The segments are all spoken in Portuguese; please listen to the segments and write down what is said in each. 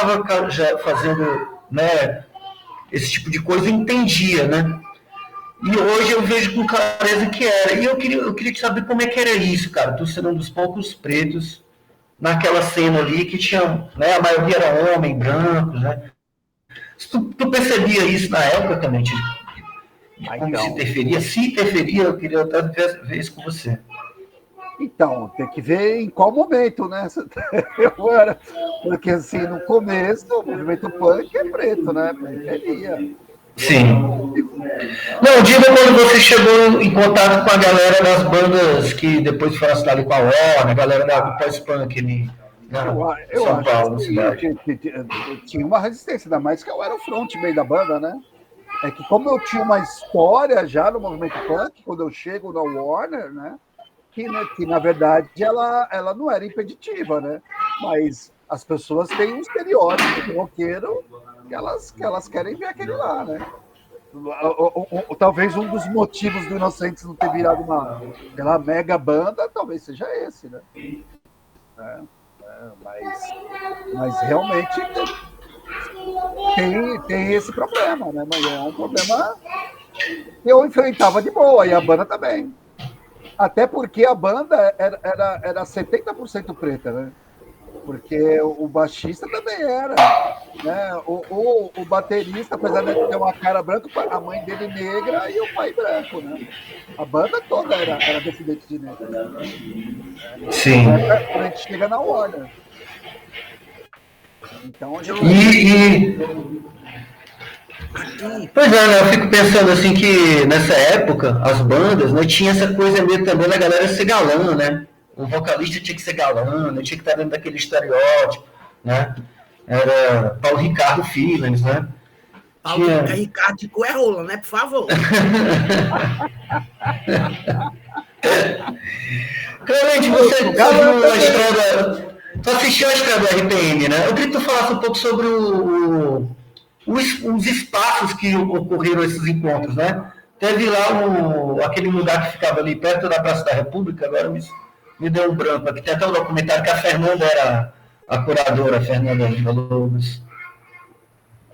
estava já fazendo, né, esse tipo de coisa, eu entendia, né? E hoje eu vejo com clareza que era. E eu queria saber como é que era isso, cara. Tu sendo um dos poucos pretos naquela cena ali que tinha, né, a maioria era homem, brancos, né? Tu percebia isso na época também, de como Então, se interferia, eu queria até ver isso com você. Então, tem que ver em qual momento, né? Eu era, porque assim, no começo, o movimento punk é preto, né? Periferia. Sim. Não, diga quando você chegou em contato com a galera das bandas que depois foram assinar ali com a Warner, a galera do pós-punk ali em Eu São acho Paulo, na assim, cidade. tinha uma resistência, ainda mais que eu era o frontman da banda, né? É que como eu tinha uma história já no movimento punk, quando eu chego na Warner, né? Que na verdade ela não era impeditiva, né? Mas as pessoas têm um estereótipo de roqueiro que elas querem ver aquele lá, né? Talvez um dos motivos do Inocentes não ter virado uma pela mega banda, talvez seja esse, né? É, mas realmente tem esse problema, né? Mas é um problema que eu enfrentava de boa, e a banda também. Até porque a banda era 70% preta, né? Porque o baixista também era. Né? O baterista, apesar de ter uma cara branca, a mãe dele negra e o pai branco, né? A banda toda era descendente de negros. Né? Isso é Sim. quando a gente chega na Warner. Então a gente tem. E, Aqui, pois é, né, eu fico pensando assim que nessa época, as bandas, né, tinha essa coisa meio também da galera ser galã, né? O vocalista tinha que ser galã, né, tinha que estar dentro daquele estereótipo, né? Era Paulo Ricardo Feelings, né? Paulo Tinha... Ricardo de Coerrola, né? Por favor. Clemente, você Galã viu a também. história, tu assistiu a história do RPM, né? Eu queria que tu falasse um pouco sobre os espaços que ocorreram esses encontros, né? Teve lá aquele lugar que ficava ali perto da Praça da República, agora me deu um branco aqui. Tem até um documentário que a Fernanda era a curadora, a Fernanda Lobos.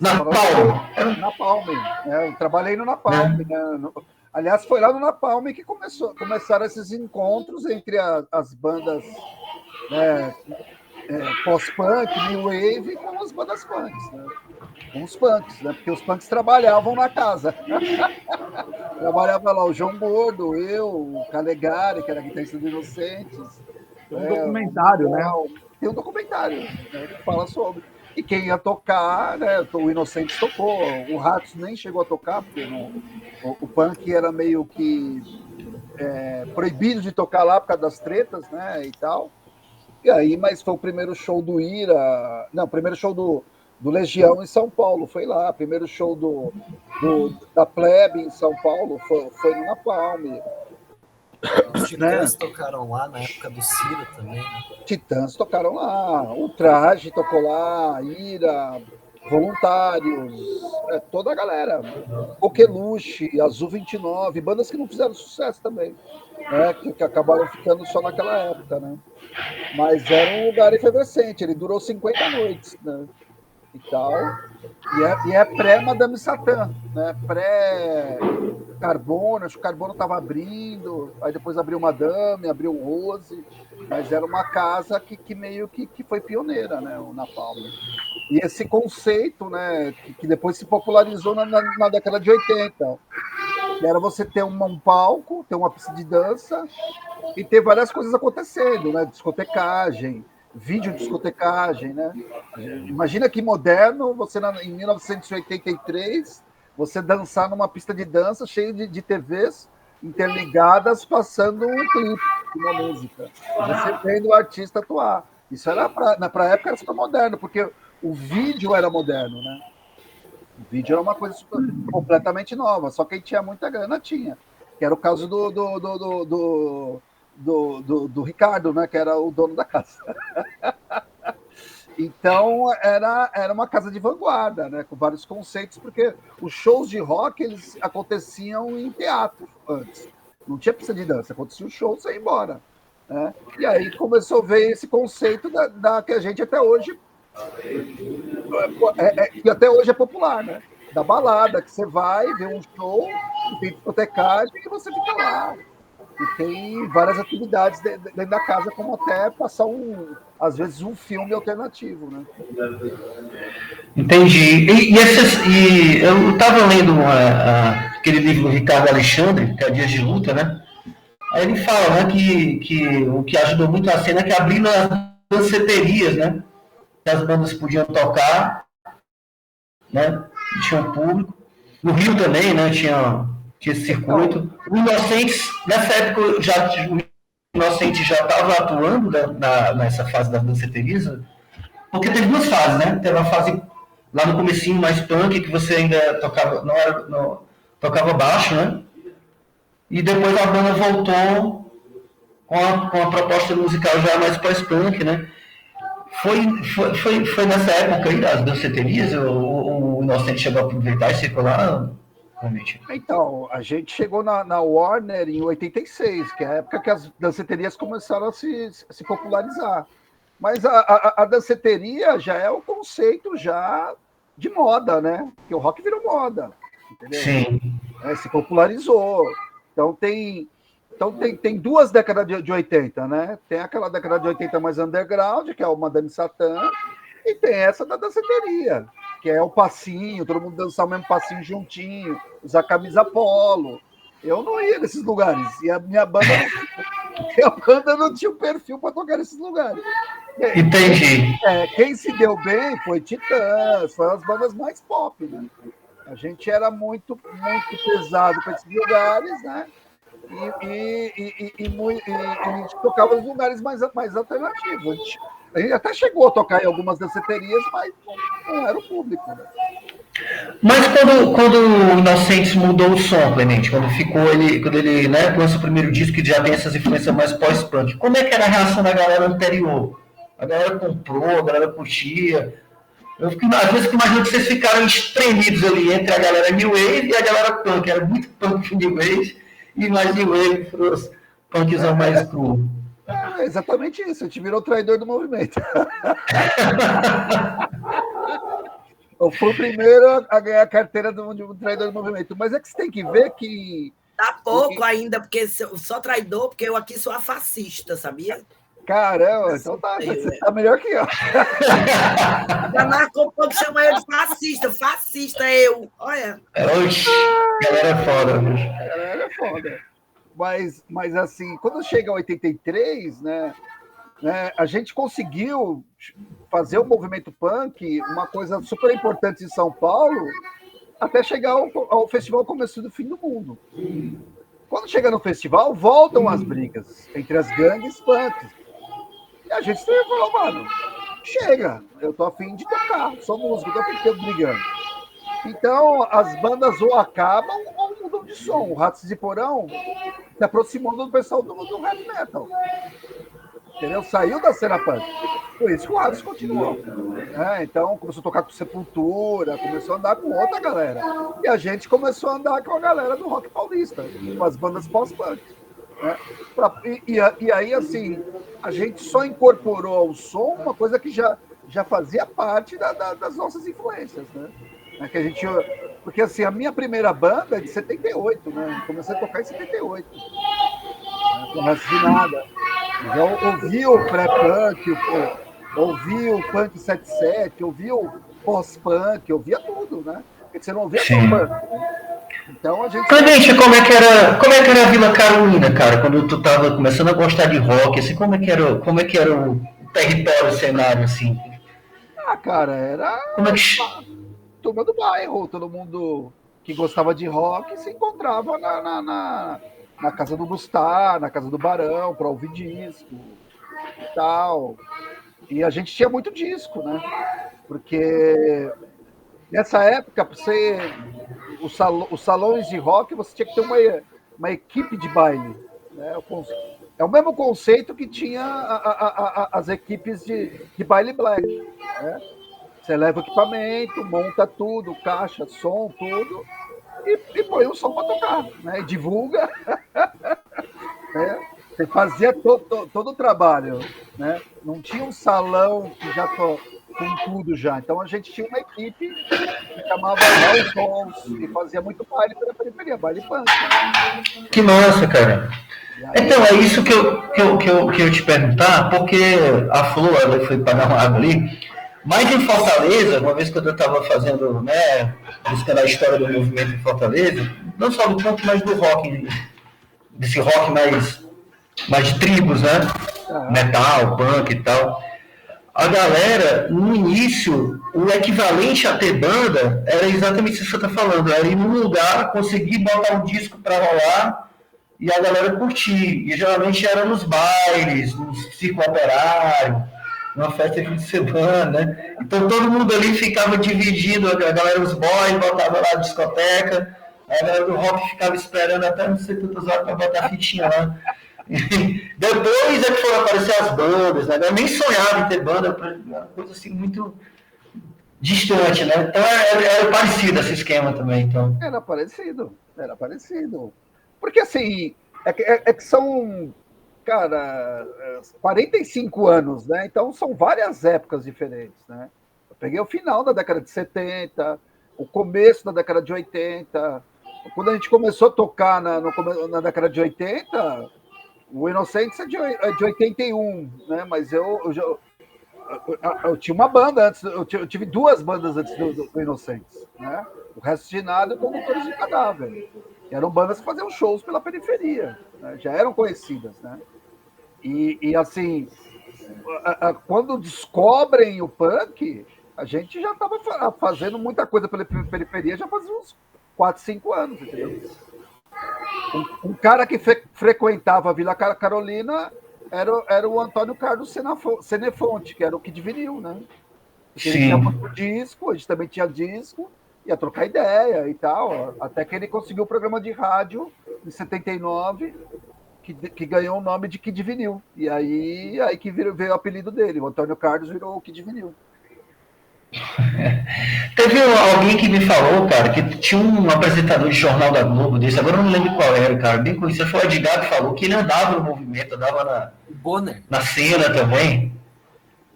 Na Palma. Na Palme. Né? Eu trabalhei no Napalm. Né? Né? Aliás, foi lá no Napalm que começaram esses encontros entre as bandas, né, pós-punk, new wave, com as bandas punks. Né? Com os punks, né? Porque os punks trabalhavam na casa. Trabalhava lá o João Gordo, eu, o Calegari, que era guitarrista do Inocentes. Tem um documentário, né? Tem um documentário, né, que fala sobre. E quem ia tocar, né? O Inocentes tocou, o Ratos nem chegou a tocar, porque o punk era meio que proibido de tocar lá por causa das tretas, né? E tal. E aí, mas foi o primeiro show do Ira. Não, o primeiro show do Legião em São Paulo, foi lá. Primeiro show da Plebe em São Paulo foi no Napalm. Os Titãs tocaram lá na época do Ciro também, né? Titãs tocaram lá, o Traje tocou lá, Ira, Voluntários, toda a galera. Coqueluche, Azul 29, bandas que não fizeram sucesso também, né? Que acabaram ficando só naquela época, né? Mas era um lugar efervescente, ele durou 50 noites, né? E tal. E é pré-Madame Satã, né? Pré-Carbono, acho que o Carbono estava abrindo, aí depois abriu Madame, abriu Rose, mas era uma casa que meio que foi pioneira, né? O Napalm. E esse conceito, né, que depois se popularizou na década de 80, que era você ter um palco, ter uma pista de dança e ter várias coisas acontecendo, né? Discotecagem, videodiscotecagem, né? Imagina que moderno, você em 1983, você dançar numa pista de dança cheia de TVs interligadas, passando um clipe, uma música. Você vendo o artista atuar. Isso era, para a época, era super moderno, porque o vídeo era moderno, né? O vídeo era uma coisa completamente nova, só quem tinha muita grana tinha. Que era o caso do Ricardo, né? Que era o dono da casa. Então era uma casa de vanguarda, né? Com vários conceitos, porque os shows de rock eles aconteciam em teatro antes. Não tinha pista de dança, acontecia o show, você ia embora. Né? E aí começou a ver esse conceito da que a gente até hoje Que até hoje é popular, né? Da balada, que você vai ver um show, tem discotecagem e você fica lá. E tem várias atividades dentro da casa, como até passar às vezes um filme alternativo, né? Entendi. E eu estava lendo aquele livro do Ricardo Alexandre, que é Dias de Luta, né? Aí ele fala, né, que o que ajudou muito a cena é que abrindo as danceterias, né? Que as bandas podiam tocar, né? Tinha um público. No Rio também, né? Tinha esse circuito. O Inocentes, nessa época, o Inocente já estava atuando nessa fase das danceterias, porque teve duas fases, né? Teve uma fase lá no comecinho mais punk, que você ainda tocava, tocava baixo, né? E depois a banda voltou com a proposta musical já mais pós-punk, né? Foi nessa época aí das danceterias, o Inocente chegou a aproveitar e circular, realmente. Então, a gente chegou na Warner em 86, que é a época que as danceterias começaram a se popularizar. Mas a danceteria já é o conceito já de moda, né? Porque o rock virou moda, entendeu? Sim. Se popularizou. Então tem duas décadas de 80, né? Tem aquela década de 80 mais underground, que é o Madame Satã, e tem essa da danceteria, que é o passinho, todo mundo dançar o mesmo passinho juntinho, usar camisa polo. Eu não ia nesses lugares, e a minha banda não tinha um perfil para tocar nesses lugares. Entendi. Quem se deu bem foi Titãs, foram as bandas mais pop, né? A gente era muito pesado para esses lugares, né? E a gente tocava nos lugares mais alternativos. A gente até chegou a tocar em algumas danceterias, mas não era o público, né? Mas quando o Inocentes mudou o som, Clemente, quando ele, né, lança o primeiro disco que já tem essas influências mais pós-punk, como é que era a reação da galera anterior? A galera comprou, a galera curtia. Às vezes fico imaginando que vocês ficaram espremidos ali entre a galera New Wave e a galera punk. Era muito punk New Wave e mais New Wave para os punkzão mais cru. É exatamente isso, a gente virou traidor do movimento. Eu fui o primeiro a ganhar a carteira do traidor do movimento. Mas é que você tem que ver que... Tá pouco ainda, porque eu sou traidor, porque eu aqui sou a fascista, sabia? Caramba, então você tá melhor que eu. A Narcopop chama eu de fascista. Fascista, eu. Olha. Oxi, galera é foda, bicho. Galera é foda. Mas assim, quando chega a 83, né, a gente conseguiu fazer o movimento punk, uma coisa super importante em São Paulo, até chegar ao festival Começo do Fim do Mundo. Quando chega no festival, voltam as brigas entre as gangues punks. E a gente falou, mano, chega, eu tô afim de tocar, sou músico, tô afim de brigando. Então, as bandas ou acabam ou mudam de som. O Ratos de Porão se aproximou do pessoal do heavy metal. Entendeu? Saiu da cena punk. Por isso que o Ratos continuou. Então, começou a tocar com Sepultura, começou a andar com outra galera. E a gente começou a andar com a galera do rock paulista, com as bandas pós-punk. E aí, assim, a gente só incorporou ao som uma coisa que já fazia parte das nossas influências, né? Que a gente, porque, assim, a minha primeira banda é de 78, né? Comecei a tocar em 78. Não de nada. Já ouvi o pré-punk, ouvi o punk 77, ouvi o pós-punk, ouvia tudo, né? Porque você não ouvia só punk. Então a gente. Clemente, como é que era a Vila Carolina, cara, quando tu tava começando a gostar de rock, assim, como é que era o território, o cenário, assim? Cara, era como é que... turma do bairro, todo mundo que gostava de rock se encontrava na casa do Gustavo, na casa do Barão, para ouvir disco e tal. E a gente tinha muito disco, né? Porque nessa época, os salões de rock, você tinha que ter uma equipe de baile. Né? É o mesmo conceito que tinha as equipes de baile black. Né? Você leva o equipamento, monta tudo, caixa, som, tudo, e põe o som para tocar, né? E divulga. Né? Você fazia todo o trabalho. Né? Não tinha um salão que com tudo já. Então a gente tinha uma equipe que chamava Hell Sons e fazia muito baile pela periferia, baile punk. Que massa, cara. Aí, Então, é isso que eu te perguntar, porque a Flor ela foi para uma água ali, mas em Fortaleza, uma vez que eu estava fazendo, né, buscando a história do movimento em Fortaleza, não só do punk, mas do rock, desse rock mais de tribos, né? Metal, punk e tal. A galera, no início, o equivalente a ter banda era exatamente isso que você está falando, era ir num lugar, conseguir botar um disco para rolar e a galera curtir. E geralmente era nos bailes, no circo operário, numa festa de fim de semana, né? Então todo mundo ali ficava dividido, a galera, os boys, botava lá a discoteca, a galera do rock ficava esperando até não sei quantas horas para botar a fitinha lá. Depois é que foram aparecer as bandas, né? Eu nem sonhava em ter banda, uma coisa assim muito distante, né? Então era parecido esse esquema também. Então. Era parecido. Porque assim, é que são, cara, 45 anos, né? Então são várias épocas diferentes, né? Eu peguei o final da década de 70, o começo da década de 80. Quando a gente começou a tocar na década de 80, o Inocentes é de 81, né? Mas eu tinha uma banda antes, eu tive duas bandas antes do Inocentes, né? O Resto de Nada e Condutores de Cadáver. Eram bandas que faziam shows pela periferia, né? Já eram conhecidas, né? E assim, quando descobrem o punk, a gente já estava fazendo muita coisa pela periferia já fazia uns 4, 5 anos, entendeu? Um cara que frequentava a Vila Carolina era o Antônio Carlos Senefonte, que era o Kid Vinil, né? Porque ele tinha muito disco, a gente também tinha disco, ia trocar ideia e tal, até que ele conseguiu o programa de rádio em 79, que ganhou o nome de Kid Vinil. E aí que veio o apelido dele, o Antônio Carlos virou o Kid Vinil. Teve alguém que me falou, cara, que tinha um apresentador de jornal da Globo desse, agora eu não lembro qual era, cara, bem conhecido, foi o Edgar que falou que ele andava no movimento, andava na cena também.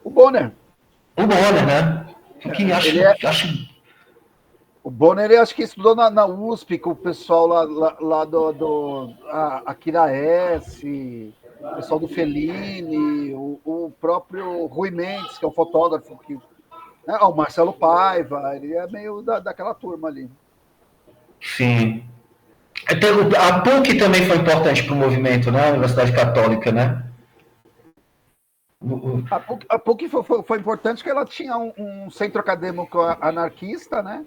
O Bonner. O Bonner, né? Porque acho... O Bonner, ele acho que estudou na USP com o pessoal lá do Akira S, o pessoal do Fellini, o próprio Rui Mendes, que é o fotógrafo que... o Marcelo Paiva, ele é meio daquela turma ali. Sim. Então, a PUC também foi importante para o movimento, né? A Universidade Católica, né? A PUC foi importante porque ela tinha um centro acadêmico anarquista, né?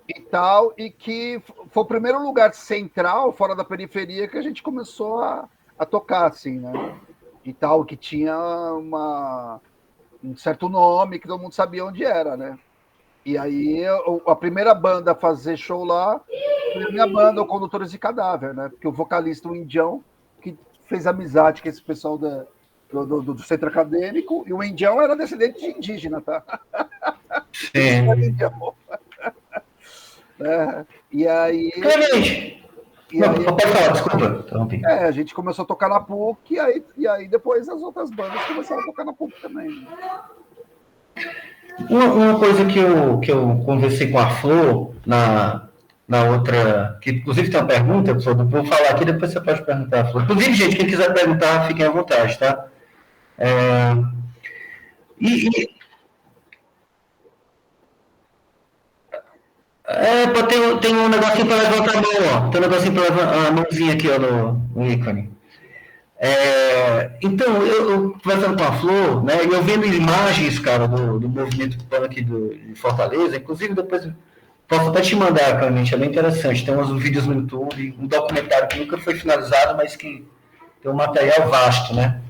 E tal, e que foi o primeiro lugar central, fora da periferia, que a gente começou a tocar, assim, né? E tal, que tinha um certo nome que todo mundo sabia onde era, né? E aí a primeira banda a fazer show lá foi a minha banda, o Condutores de Cadáver, né? Porque o vocalista, o Indião, que fez amizade com esse pessoal do centro acadêmico, e o Indião era descendente de indígena, tá? Sim. E aí... Pode falar, desculpa. A gente começou a tocar na PUC e aí depois as outras bandas começaram a tocar na PUC também. Né? Uma coisa que eu conversei com a Flor na outra, que inclusive tem uma pergunta, Flor, vou falar aqui, depois você pode perguntar, Flor. Inclusive, gente, quem quiser perguntar, fiquem à vontade, tá? Tem um negocinho para levantar a mão, ó. Tem um negocinho para levantar a mãozinha aqui, ó, no ícone. Então, eu conversando com a Flor, né, e eu vendo imagens, cara, do movimento punk de Fortaleza, inclusive depois posso até te mandar, realmente, é bem interessante. Tem uns vídeos no YouTube, um documentário que nunca foi finalizado, mas que tem um material vasto, né?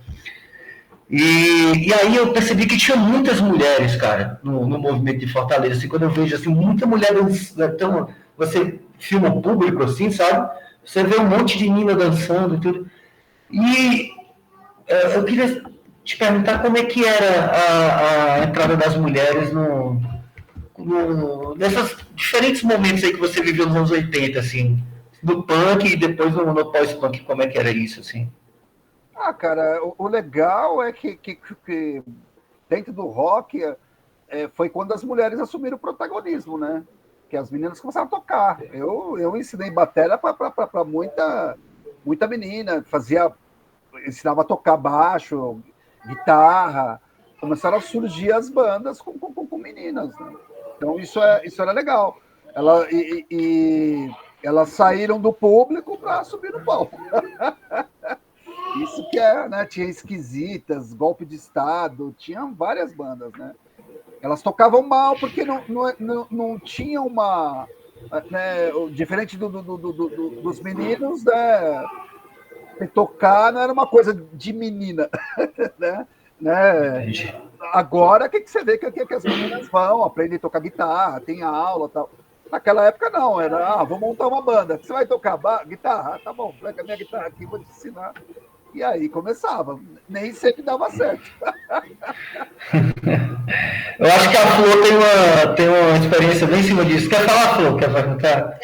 E aí eu percebi que tinha muitas mulheres, cara, no movimento de Fortaleza. Assim, quando eu vejo assim, muita mulher dançando, então, você filma o público, assim, sabe? Você vê um monte de menina dançando e tudo. E eu queria te perguntar como é que era a entrada das mulheres nesses diferentes momentos aí que você viveu nos anos 80, assim, do punk e depois no pós-punk, como é que era isso, assim? Cara, o legal é que dentro do rock foi quando as mulheres assumiram o protagonismo, né? Que as meninas começaram a tocar. Eu ensinei bateria para muita menina, ensinava a tocar baixo, guitarra. Começaram a surgir as bandas com meninas, né? Então isso era legal. Elas saíram do público para subir no palco. Isso que né? Tinha Esquisitas, Golpe de Estado, tinha várias bandas, né? Elas tocavam mal porque não tinha uma... Né, diferente dos meninos, né? Tocar não era uma coisa de menina, né? Agora, o que você vê que as meninas vão aprender a tocar guitarra, tem aula e tal. Naquela época, não. Era, vou montar uma banda. Você vai tocar guitarra? Tá bom, pega a minha guitarra aqui, vou te ensinar. E aí começava. Nem sempre dava certo. Eu acho que a Flor tem uma experiência bem em cima disso. Quer falar, Flor? Quer perguntar?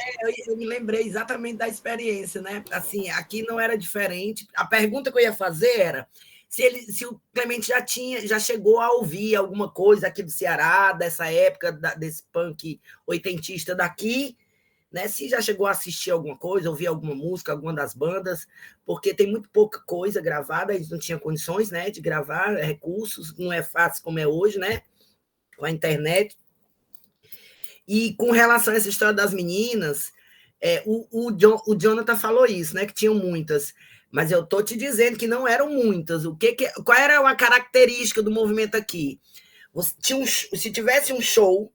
Eu me lembrei exatamente da experiência, né? Assim, aqui não era diferente. A pergunta que eu ia fazer era se o Clemente já chegou a ouvir alguma coisa aqui do Ceará, dessa época, desse punk oitentista daqui, né? Se já chegou a assistir alguma coisa, ouvir alguma música, alguma das bandas, porque tem muito pouca coisa gravada, a gente não tinha condições, né, de gravar, recursos, não é fácil como é hoje, né, com a internet. E com relação a essa história das meninas, o Jonathan falou isso, né, que tinham muitas, mas eu estou te dizendo que não eram muitas. Qual era a característica do movimento aqui? Se tivesse um show,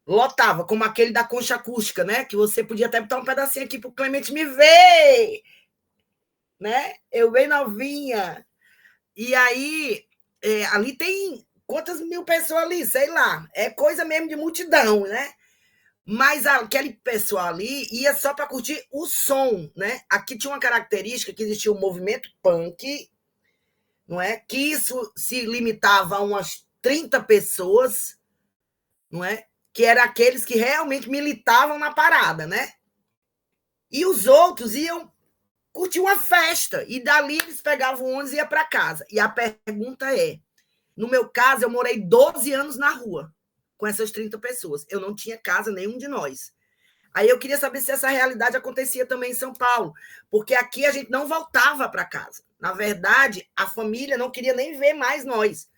lotava, como aquele da concha acústica, né? Que você podia até botar um pedacinho aqui para o Clemente me ver, né? Eu bem novinha. E aí, ali tem quantas mil pessoas ali? Sei lá. É coisa mesmo de multidão, né? Mas aquele pessoal ali ia só para curtir o som, né? Aqui tinha uma característica que existia o movimento punk, não é? Que isso se limitava a umas 30 pessoas, não é? Que eram aqueles que realmente militavam na parada, né? E os outros iam curtir uma festa, e dali eles pegavam o ônibus e iam para casa. E a pergunta é, no meu caso, eu morei 12 anos na rua, com essas 30 pessoas. Eu não tinha casa, nenhum de nós. Aí eu queria saber se essa realidade acontecia também em São Paulo, porque aqui a gente não voltava para casa. Na verdade, a família não queria nem ver mais nós,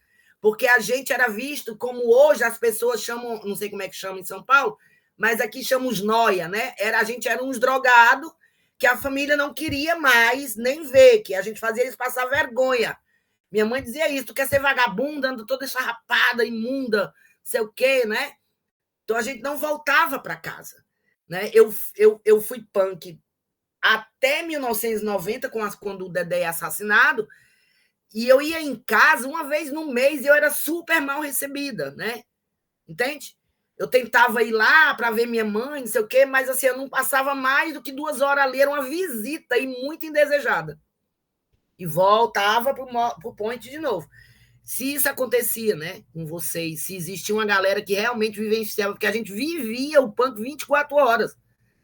porque a gente era visto como hoje as pessoas chamam, não sei como é que chama em São Paulo, mas aqui chamam os noia, né? A gente era uns drogados que a família não queria mais nem ver, que a gente fazia eles passar vergonha. Minha mãe dizia isso, tu quer ser vagabunda, anda toda esfarrapada, imunda, sei o quê, né? Então a gente não voltava para casa, né? Eu fui punk até 1990, quando o Dedé é assassinado, e eu ia em casa uma vez no mês e eu era super mal recebida, né? Entende? Eu tentava ir lá para ver minha mãe, não sei o quê, mas assim, eu não passava mais do que 2 horas ali, era uma visita e muito indesejada. E voltava para o point de novo. Se isso acontecia, né, com vocês, se existia uma galera que realmente vivenciava, porque a gente vivia o punk 24 horas,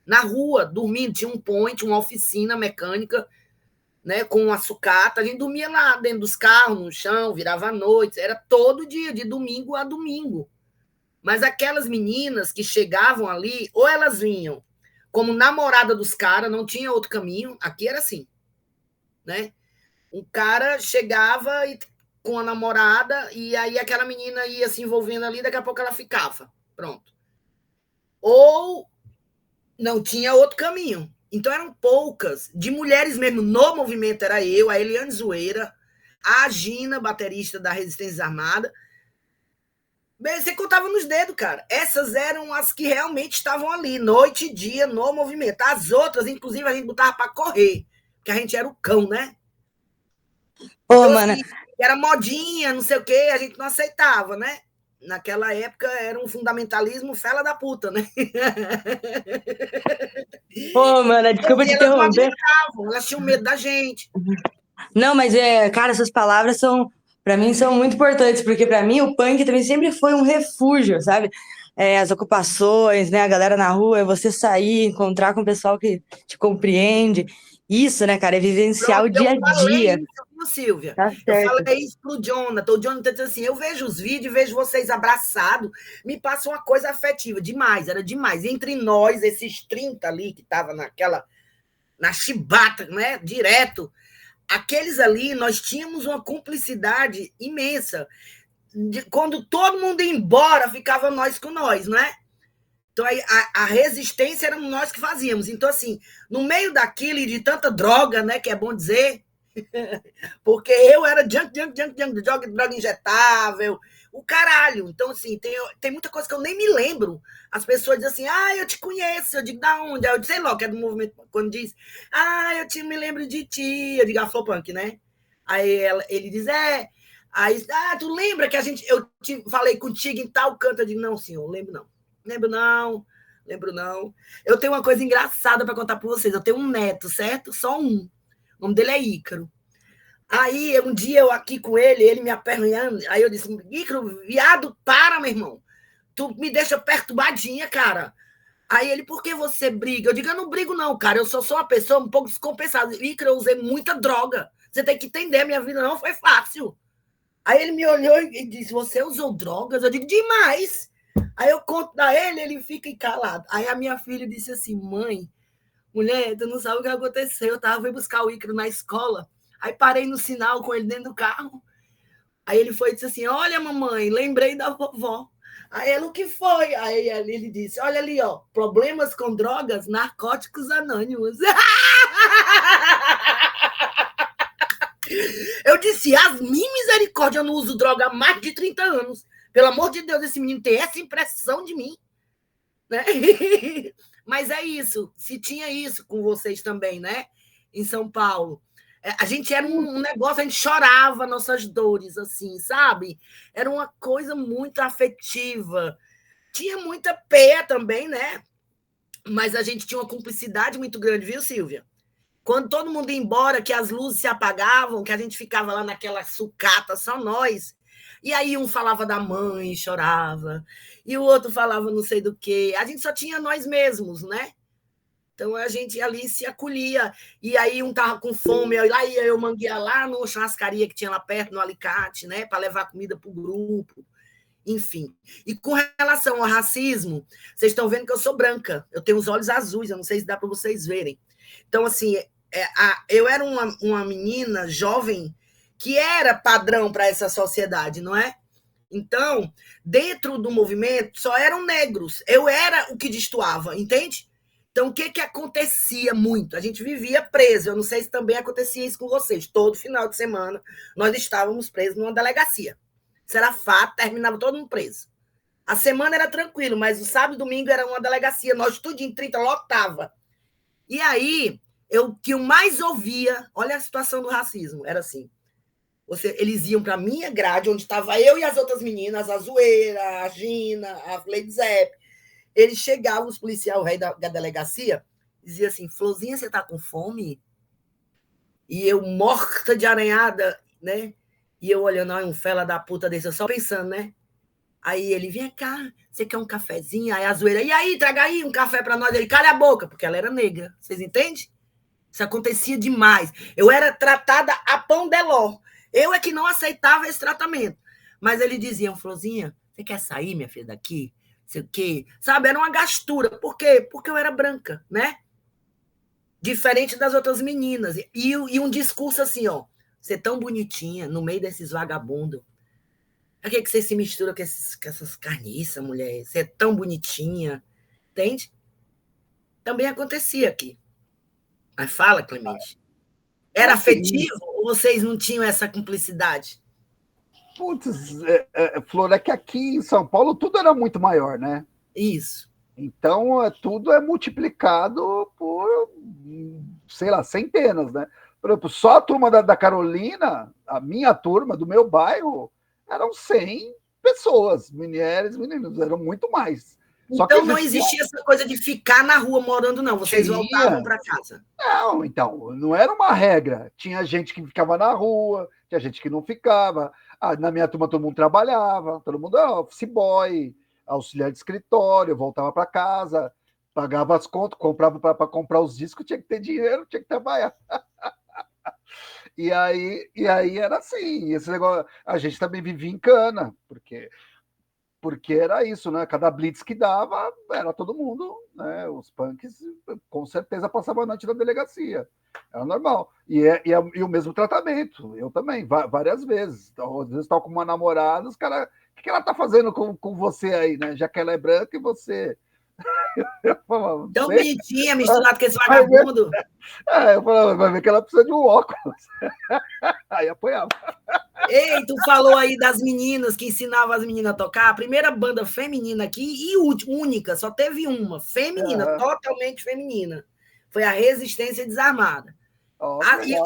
na rua, dormindo, tinha um point, uma oficina mecânica, né, com uma sucata, a gente dormia lá dentro dos carros, no chão, virava à noite, era todo dia, de domingo a domingo. Mas aquelas meninas que chegavam ali, ou elas vinham como namorada dos caras, não tinha outro caminho, aqui era assim, né? Um cara chegava com a namorada, e aí aquela menina ia se envolvendo ali, daqui a pouco ela ficava, pronto. Ou não tinha outro caminho. Então eram poucas, de mulheres mesmo no movimento, era eu, a Eliane Zoeira, a Gina, baterista da Resistência Armada. Você contava nos dedos, cara. Essas eram as que realmente estavam ali, noite e dia, no movimento. As outras, inclusive, a gente botava para correr, porque a gente era o cão, né? Então, mano. Assim, era modinha, não sei o quê, a gente não aceitava, né? Naquela época era um fundamentalismo fela da puta, né? Mano, desculpa te interromper. Elas tinham medo da gente. Não, mas cara, essas palavras para mim são muito importantes, porque para mim o punk também sempre foi um refúgio, sabe? As ocupações, né? A galera na rua, você sair, encontrar com o pessoal que te compreende. Isso, né, cara, é vivenciar o dia a dia. Silvia. Tá Eu certo. falei isso pro Jonathan. O Jonathan disse assim: eu vejo os vídeos, vejo vocês abraçados, me passa uma coisa afetiva, demais, era demais. Entre nós, esses 30 ali que estavam na chibata, né? Direto, aqueles ali, nós tínhamos uma cumplicidade imensa. Quando todo mundo ia embora, ficava nós com nós, né? Então, a resistência éramos nós que fazíamos. Então, assim, no meio daquilo e de tanta droga, né, que é bom dizer, porque eu era junk, droga injetável, o caralho. Então, assim, tem muita coisa que eu nem me lembro. As pessoas dizem assim, eu te conheço. Eu digo, da onde? Eu sei lá, que é do movimento, quando diz, me lembro de ti. Eu digo, Afropunk, né? Aí ele diz, Aí, tu lembra que eu falei contigo em tal canto? Eu digo, não, senhor, lembro não. Lembro não. Eu tenho uma coisa engraçada para contar para vocês. Eu tenho um neto, certo? Só um. O nome dele é Ícaro. Aí, um dia eu aqui com ele me aperreando. Aí eu disse, Ícaro, viado, para, meu irmão. Tu me deixa perturbadinha, cara. Aí ele, por que você briga? Eu digo, eu não brigo não, cara. Eu sou só uma pessoa um pouco descompensada. Ícaro, eu usei muita droga. Você tem que entender, minha vida não foi fácil. Aí ele me olhou e disse, você usou drogas? Eu digo, demais. Aí eu conto a ele fica calado. Aí a minha filha disse assim, mãe, mulher, tu não sabe o que aconteceu. Eu tava indo buscar o Ícaro na escola. Aí parei no sinal com ele dentro do carro. Aí ele foi e disse assim, olha, mamãe, lembrei da vovó. Aí ela, o que foi? Aí ele disse, olha ali, ó, problemas com drogas, narcóticos anônimos. Eu disse, misericórdia, eu não uso droga há mais de 30 anos. Pelo amor de Deus, esse menino tem essa impressão de mim. Né? Mas é isso. Se tinha isso com vocês também, né? Em São Paulo. A gente era um negócio, a gente chorava nossas dores, assim, sabe? Era uma coisa muito afetiva. Tinha muita peia também, né? Mas a gente tinha uma cumplicidade muito grande, viu, Silvia? Quando todo mundo ia embora, que as luzes se apagavam, que a gente ficava lá naquela sucata, só nós. E aí um falava da mãe, chorava, e o outro falava não sei do quê. A gente só tinha nós mesmos, né? Então a gente ali se acolhia. E aí um tava com fome, lá ia eu manguear lá na churrascaria que tinha lá perto, no Alicate, né? Para levar comida para o grupo. Enfim. E com relação ao racismo, vocês estão vendo que eu sou branca. Eu tenho os olhos azuis, eu não sei se dá para vocês verem. Então, assim, eu era uma menina jovem que era padrão para essa sociedade, não é? Então, dentro do movimento, só eram negros. Eu era o que destoava, entende? Então, o que acontecia muito? A gente vivia preso. Eu não sei se também acontecia isso com vocês. Todo final de semana, nós estávamos presos numa delegacia. Isso era fato, terminava todo mundo preso. A semana era tranquilo, mas o sábado e domingo era uma delegacia. Nós, tudo em 30, lotava. E aí, o que eu mais ouvia, olha a situação do racismo, era assim, eles iam para a minha grade, onde estava eu e as outras meninas, a Zoeira, a Gina, a Lady Zepp. Eles chegavam, os policiais, o rei da delegacia, dizia assim, Florzinha, você está com fome? E eu, morta de aranhada, né? E eu olhando, um fela da puta desse, eu só pensando, né? Aí ele, vem cá, você quer um cafezinho? Aí a Zoeira, e aí, traga aí um café para nós. Ele, calha a boca, porque ela era negra, vocês entendem? Isso acontecia demais. Eu era tratada a pão de ló. Eu é que não aceitava esse tratamento. Mas ele dizia, Florzinha, você quer sair, minha filha, daqui? Sei o quê. Sabe, era uma gastura. Por quê? Porque eu era branca, né? Diferente das outras meninas. E um discurso assim, ó, você é tão bonitinha, no meio desses vagabundos. Por que você se mistura com essas carniças, mulher? Você é tão bonitinha. Entende? Também acontecia aqui. Mas fala, Clemente. Era afetivo ou vocês não tinham essa cumplicidade? Putz, Flor, é que aqui em São Paulo tudo era muito maior, né? Isso. Então, tudo é multiplicado por, sei lá, centenas, né? Por exemplo, só a turma da Carolina, a minha turma, do meu bairro, eram 100 pessoas, mulheres, meninos, eram muito mais. Só então não existia essa coisa de ficar na rua morando, não. Vocês voltavam para casa. Não, então, não era uma regra. Tinha gente que ficava na rua, tinha gente que não ficava. Na minha turma todo mundo trabalhava, todo mundo era office boy, auxiliar de escritório, voltava para casa, pagava as contas, comprava para comprar os discos, tinha que ter dinheiro, tinha que trabalhar. E aí era assim, esse negócio, a gente também vivia em cana, porque era isso, né? Cada blitz que dava, era todo mundo, né? Os punks com certeza passavam a noite na delegacia. Era normal. E o mesmo tratamento, eu também, várias vezes. Então, às vezes estava com uma namorada, os caras, o que ela tá fazendo com você aí, né? Já que ela é branca e você. Eu falava, Tão sei. bonitinha, misturado com esse vagabundo. Eu falava, vai ver que ela precisa de um óculos. Aí apoiava. Ei, tu falou aí das meninas que ensinavam as meninas a tocar. A primeira banda feminina aqui e única, só teve uma, feminina, totalmente feminina. Foi a Resistência Desarmada.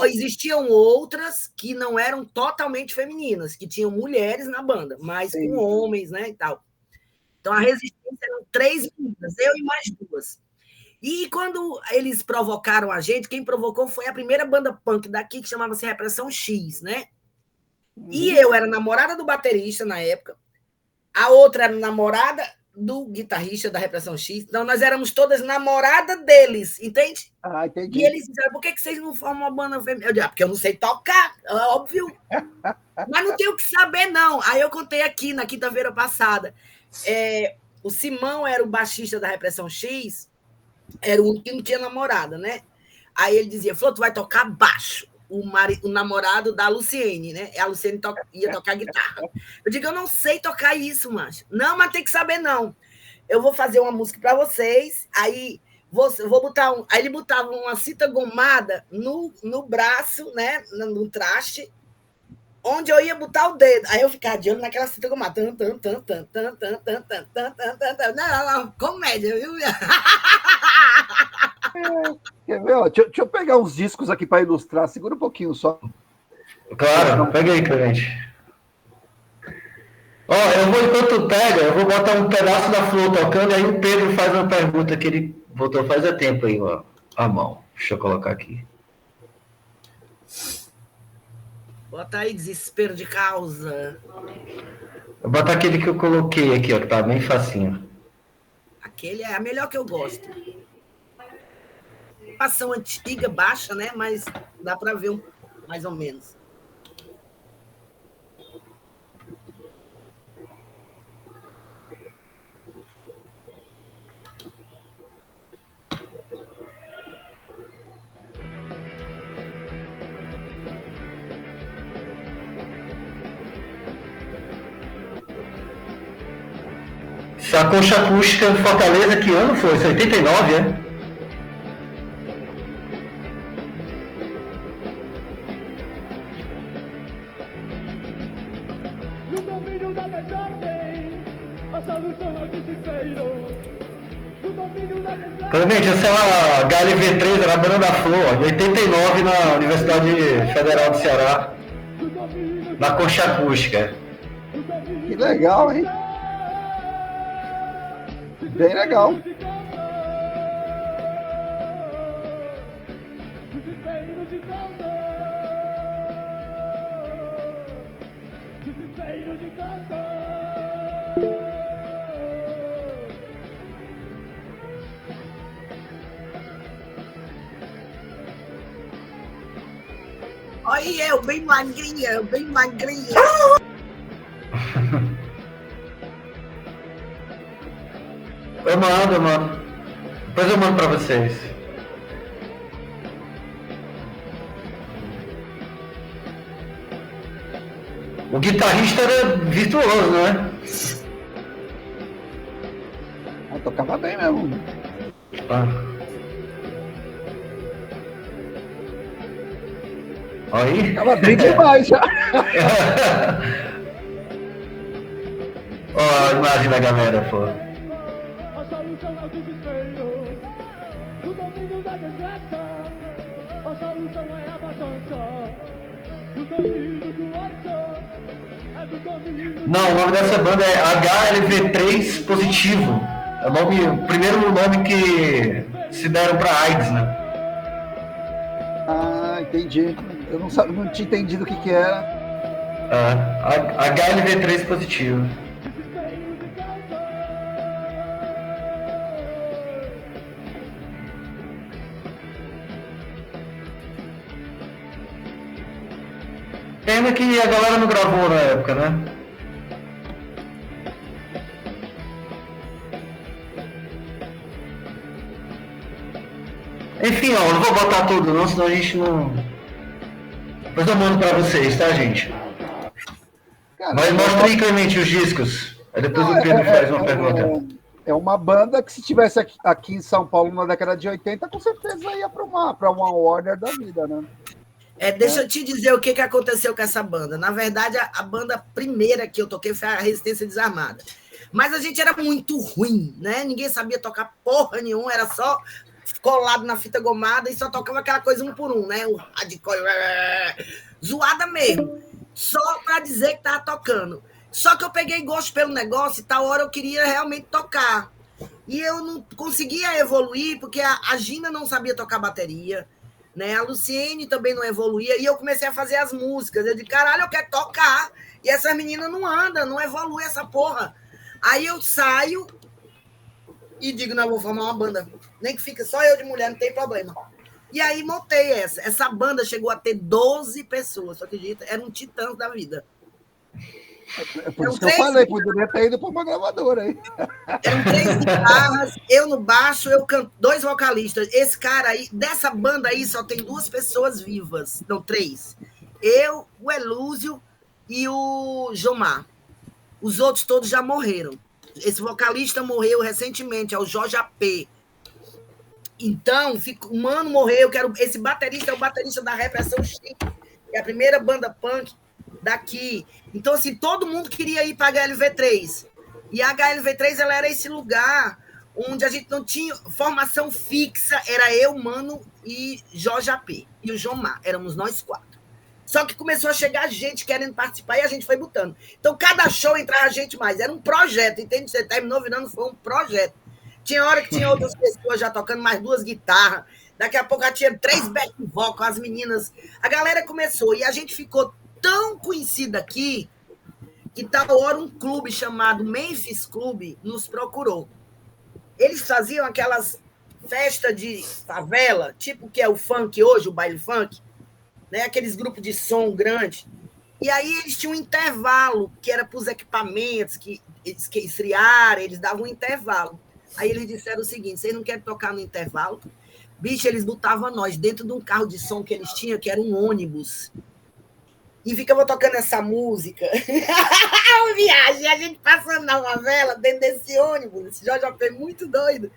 Existiam outras que não eram totalmente femininas, que tinham mulheres na banda, mas com homens, né, e tal. Então, a Resistência eram 3 meninas, eu e mais 2. E quando eles provocaram a gente, quem provocou foi a primeira banda punk daqui, que chamava-se Repressão X, né? E eu era namorada do baterista na época, a outra era namorada do guitarrista da Repressão X, então nós éramos todas namoradas deles, entende? Entendi. E eles disseram, por que vocês não formam uma banda feminina? Eu disse, porque eu não sei tocar, óbvio. Mas não tenho o que saber, não. Aí eu contei aqui, na quinta-feira passada, o Simão era o baixista da Repressão X, era o único que não tinha namorada, né? Aí ele dizia, Flor, tu vai tocar baixo. O namorado da Luciene, né? A Luciene ia tocar guitarra. Eu digo, eu não sei tocar isso, macho. Não, mas tem que saber, não. Eu vou fazer uma música para vocês, aí vou botar Aí ele botava uma fita gomada no braço, né? No traste, onde eu ia botar o dedo. Aí eu ficava de olho naquela fita gomada. Não, comédia, viu? Quer ver? Deixa eu pegar uns discos aqui para ilustrar. Segura um pouquinho só. Claro, pega aí, Clemente. Enquanto pega, eu vou botar um pedaço da Flor tocando, aí o Pedro faz uma pergunta que ele botou faz tempo aí, ó, a mão. Deixa eu colocar aqui. Bota aí, desespero de causa. Vou botar aquele que eu coloquei aqui, ó, que tá bem facinho. Aquele é a melhor que eu gosto. Ação antiga, baixa, né? Mas dá para ver mais ou menos. Essa concha acústica em Fortaleza, que ano foi? Isso, 89, é? Provavelmente, essa é uma HLV3, era a banda da Flor, de 89 na Universidade Federal do Ceará, na concha acústica. Que legal, hein? Bem legal. Olha eu, bem magrinha, bem magrinha. Eu mando. Depois eu mando pra vocês. O guitarrista era virtuoso, né? Tocava bem mesmo. Aí? Tocava bem demais já. Ó, a imagem da galera, pô. Não, o nome dessa banda é HLV3 Positivo. É o primeiro nome que se deram para AIDS, né? Entendi. Eu não tinha entendido o que era. HLV3 Positivo. Pena que a galera não gravou na época, né? Enfim, ó, não vou botar tudo não, senão a gente não... Depois eu mando pra vocês, tá, gente? Cara, Mas mostra aí, Clemente, os discos. Aí depois o Pedro faz uma pergunta. É uma banda que, se tivesse aqui em São Paulo na década de 80, com certeza ia para uma Warner da vida, né? Deixa eu te dizer o que aconteceu com essa banda. Na verdade, a banda primeira que eu toquei foi a Resistência Desarmada. Mas a gente era muito ruim, né? Ninguém sabia tocar porra nenhuma, era só colado na fita gomada e só tocava aquela coisa um por um, né? O hardcore, zoada mesmo. Só para dizer que tava tocando. Só que eu peguei gosto pelo negócio e tal hora eu queria realmente tocar. E eu não conseguia evoluir, porque a Gina não sabia tocar bateria, né? A Luciene também não evoluía, e eu comecei a fazer as músicas. Eu disse, caralho, eu quero tocar. E essas meninas não andam, não evolui essa porra. Aí eu saio e digo, não, eu vou formar uma banda. Nem que fique só eu de mulher, não tem problema. E aí montei essa. Essa banda chegou a ter 12 pessoas, só acredita? Eram titãs da vida. É por isso que eu falei, poderia ter ido para uma gravadora aí. Eram 3 guitarras, eu no baixo, eu canto, 2 vocalistas. Esse cara aí, dessa banda aí, só tem 2 pessoas vivas. Não, 3. Eu, o Elúzio e o Jomar. Os outros todos já morreram. Esse vocalista morreu recentemente, é o Jorge AP. Então, o mano morreu, esse baterista é o baterista da Repressão X, que é a primeira banda punk daqui. Então, assim, todo mundo queria ir para a HLV3. E a HLV3, ela era esse lugar onde a gente não tinha formação fixa, era eu, Mano e Jorge AP. E o Jomar, éramos nós 4. Só que começou a chegar gente querendo participar e a gente foi botando. Então, cada show entrava gente mais. Era um projeto, entende? Você terminou virando, foi um projeto. Tinha hora que tinha outras pessoas já tocando mais 2 guitarras. Daqui a pouco já tinha 3 back vocal, as meninas. A galera começou e a gente ficou tão conhecida aqui que tal hora um clube chamado Memphis Clube nos procurou. Eles faziam aquelas festas de favela, tipo que é o funk hoje, o baile funk, né? Aqueles grupos de som grande. E aí eles tinham um intervalo, que era para os equipamentos, que esfriarem, eles davam um intervalo. Aí eles disseram o seguinte, vocês não querem tocar no intervalo? Bicho, eles botavam nós dentro de um carro de som que eles tinham, que era um ônibus. E ficava tocando essa música. Uma viagem, a gente passando na favela, dentro desse ônibus. Esse Jorge foi muito doido.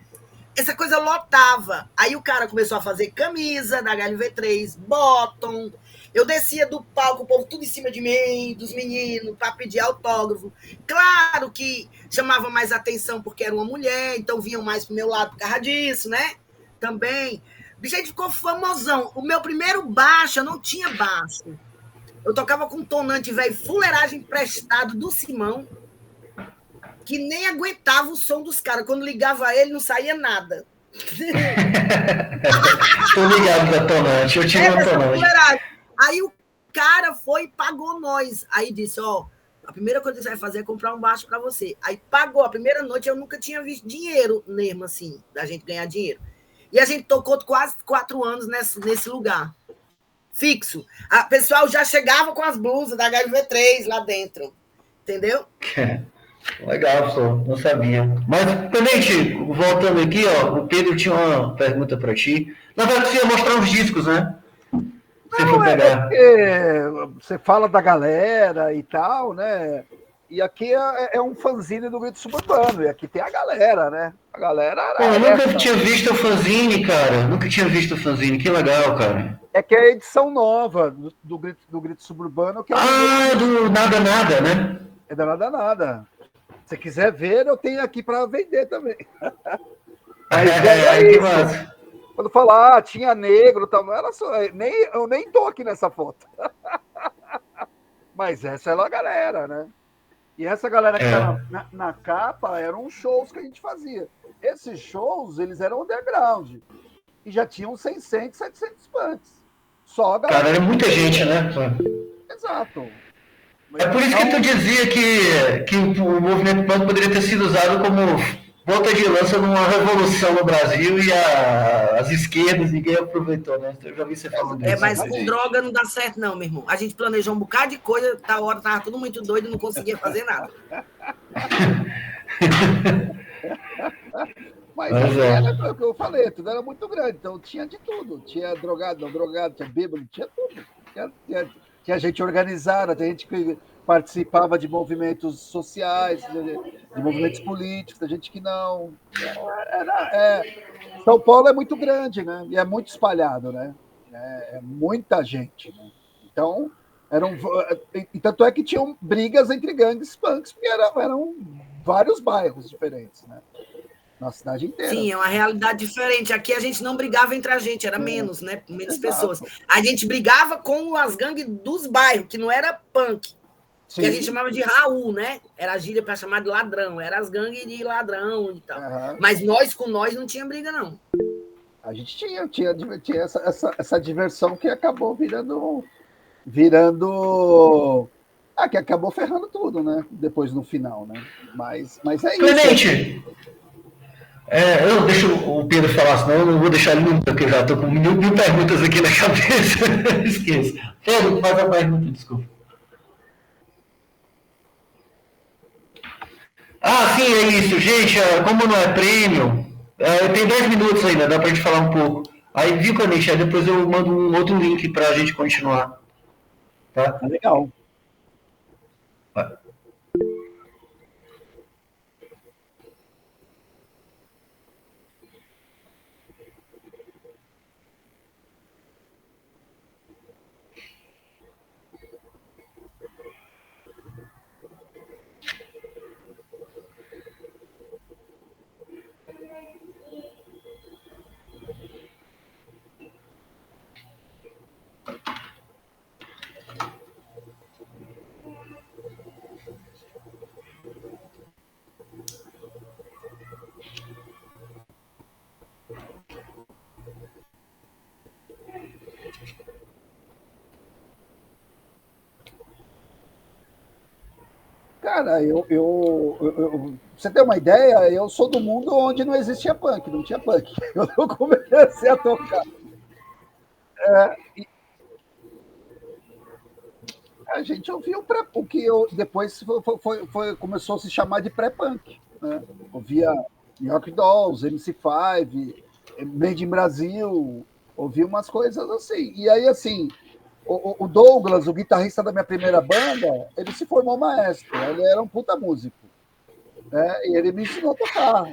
Essa coisa lotava. Aí o cara começou a fazer camisa da HLV3, bottom. Eu descia do palco, o povo tudo em cima de mim, dos meninos, para pedir autógrafo. Claro que chamava mais atenção porque era uma mulher, então vinham mais pro meu lado por causa disso, né? Também. A gente ficou famosão. O meu primeiro baixo, eu não tinha baixo. Eu tocava com um tonante, velho, fuleiragem emprestado do Simão, que nem aguentava o som dos caras. Quando ligava ele, não saía nada. Tô ligado da tonante, eu tive uma tonante. Aí o cara foi e pagou nós. Aí disse, ó, a primeira coisa que você vai fazer é comprar um baixo para você. Aí pagou. A primeira noite eu nunca tinha visto dinheiro mesmo, assim, da gente ganhar dinheiro. E a gente tocou quase 4 anos nesse lugar. Fixo. O pessoal já chegava com as blusas da HLV3 lá dentro. Entendeu? Legal, professor. Não sabia. Mas, Clemente, voltando aqui, ó, o Pedro tinha uma pergunta para ti. Na verdade, você ia mostrar os discos, né? Você fala da galera e tal, né? E aqui é um fanzine do Grito Suburbano, e aqui tem a galera, né? A galera... Eu nunca tinha visto o fanzine, cara. Nunca tinha visto o fanzine. Que legal, cara. É que é a edição nova do Grito Suburbano. Que é do Nada Nada, né? É da Nada Nada. Se quiser ver, eu tenho aqui para vender também. Mas que massa. Quando falar, tinha negro, tal, não era só, eu nem tô aqui nessa foto. Mas essa é a galera, né? E essa galera que tá na capa eram shows que a gente fazia. Esses shows, eles eram underground. E já tinham 600, 700 punks. Só a galera. Cara, era muita gente, né? Exato. É por isso que tu dizia que o movimento punk poderia ter sido usado como ponta de lança numa revolução no Brasil e as esquerdas, ninguém aproveitou, né? Eu já vi você falando disso. Mas com droga não dá certo, não, meu irmão. A gente planejou um bocado de coisa, tá hora, tava tudo muito doido e não conseguia fazer nada. Mas era o que eu falei, tudo era muito grande, então tinha de tudo. Tinha drogado, não drogado, tinha bêbado, tinha tudo. Tinha gente organizada, tinha gente que participava de movimentos sociais, de movimentos políticos, tinha gente que não. São Paulo é muito grande, né? E é muito espalhado, né? É muita gente, né? Então, e tanto é que tinham brigas entre gangues punks, porque eram vários bairros diferentes, né? Na cidade inteira. Sim, é uma realidade diferente. Aqui a gente não brigava entre a gente, era menos, né? Menos pessoas. A gente brigava com as gangues dos bairros, que não era punk. Sim. Que a gente chamava de Raul, né? Era a gíria para chamar de ladrão. Era as gangues de ladrão e tal. Mas nós com nós não tinha briga, não. A gente tinha essa diversão que acabou virando. Que acabou ferrando tudo, né? Depois no final, né? Mas é isso. Clemente! Eu não deixo o Pedro falar, senão eu não vou deixar ele nunca, porque eu já estou com mil perguntas aqui na cabeça. Esqueça. Pedro, faz a pergunta, desculpa. Sim, é isso. Gente, como não é prêmio, eu tenho 10 minutos ainda, dá pra gente falar um pouco. Aí, viu, Clemente? Aí depois eu mando um outro link pra gente continuar. Tá? Legal. Vai. Cara, você tem uma ideia? Eu sou do mundo onde não existia punk, não tinha punk. Eu comecei a tocar. A gente ouviu o que depois começou a se chamar de pré-punk. Né? Ouvia New York Dolls, MC5, Made in Brasil, ouvia umas coisas assim. E aí, assim, o Douglas, o guitarrista da minha primeira banda, ele se formou maestro, ele era um puta músico. Né? E ele me ensinou a tocar,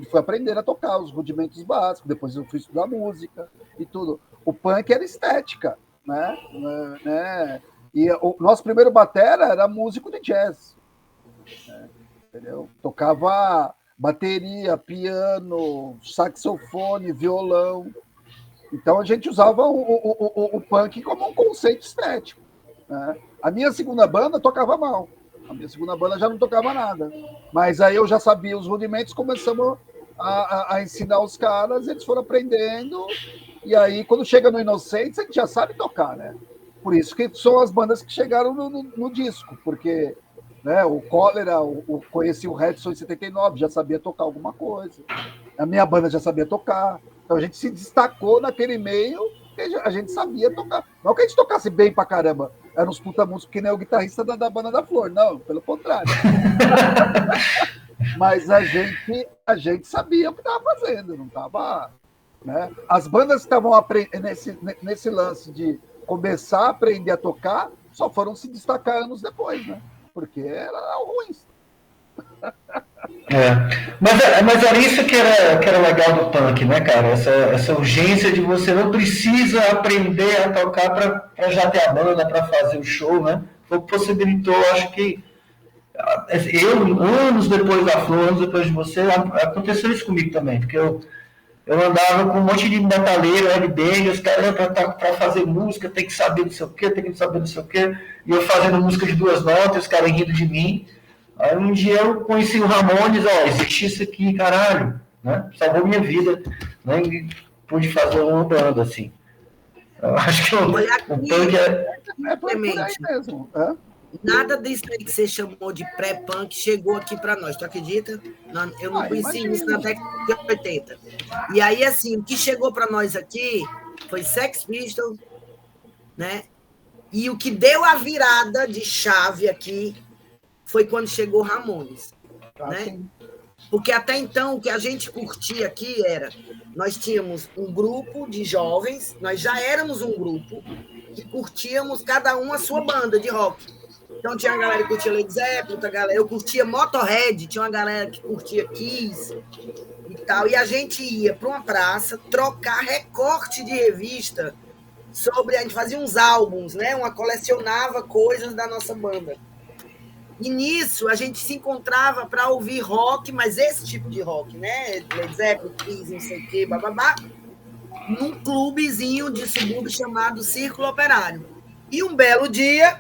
foi aprender a tocar os rudimentos básicos, depois eu fui estudar música e tudo. O punk era estética, né? E o nosso primeiro batera era músico de jazz, né? Entendeu? Tocava bateria, piano, saxofone, violão. Então a gente usava o punk como um conceito estético. Né? A minha segunda banda tocava mal. A minha segunda banda já não tocava nada. Mas aí eu já sabia os rudimentos, começamos a ensinar os caras, eles foram aprendendo. E aí, quando chega no Inocentes, a gente já sabe tocar, né? Por isso que são as bandas que chegaram no disco, porque né, o Cólera, conheci o Redson em 79, já sabia tocar alguma coisa. A minha banda já sabia tocar. Então a gente se destacou naquele meio que a gente sabia tocar. Não que a gente tocasse bem pra caramba, eram uns puta músicos que nem o guitarrista da Banda da Flor, não, pelo contrário. Mas a gente sabia o que estava fazendo, não estava. Né? As bandas que estavam nesse lance de começar a aprender a tocar só foram se destacar anos depois, né? Porque eram ruins. Mas era isso que era legal do punk, né, cara? Essa urgência de você não precisa aprender a tocar para já ter a banda, para fazer o show, né? Foi o que possibilitou, acho que eu, anos depois da Flor, anos depois de você, aconteceu isso comigo também, porque eu andava com um monte de metaleiro, headbang, os caras para fazer música tem que saber não sei o quê, tem que saber não sei o quê, e eu fazendo música de 2 notas, os caras rindo de mim. Aí um dia eu conheci o Ramones, existe isso aqui, caralho, né? Salvou minha vida, né? E pude fazer uma banda, assim. Eu acho que o punk é por aí mesmo. Nada disso aí que você chamou de pré-punk chegou aqui para nós, tu acredita? Eu não conheci isso na década de 80. E aí, assim, o que chegou para nós aqui foi Sex Pistols, né? E o que deu a virada de chave aqui foi quando chegou Ramones, né? Porque até então o que a gente curtia aqui era, nós tínhamos um grupo de jovens, nós já éramos um grupo que curtíamos cada um a sua banda de rock. Então tinha uma galera que curtia Led Zeppelin, outra galera, eu curtia Motorhead, tinha uma galera que curtia Kiss e tal, e a gente ia para uma praça trocar recorte de revista sobre, a gente fazia uns álbuns, né? Colecionava coisas da nossa banda. E nisso a gente se encontrava para ouvir rock, mas esse tipo de rock, né? Led Zeppelin, Kiss, não sei o quê, bababá, num clubezinho de subúrbio chamado Círculo Operário. E um belo dia,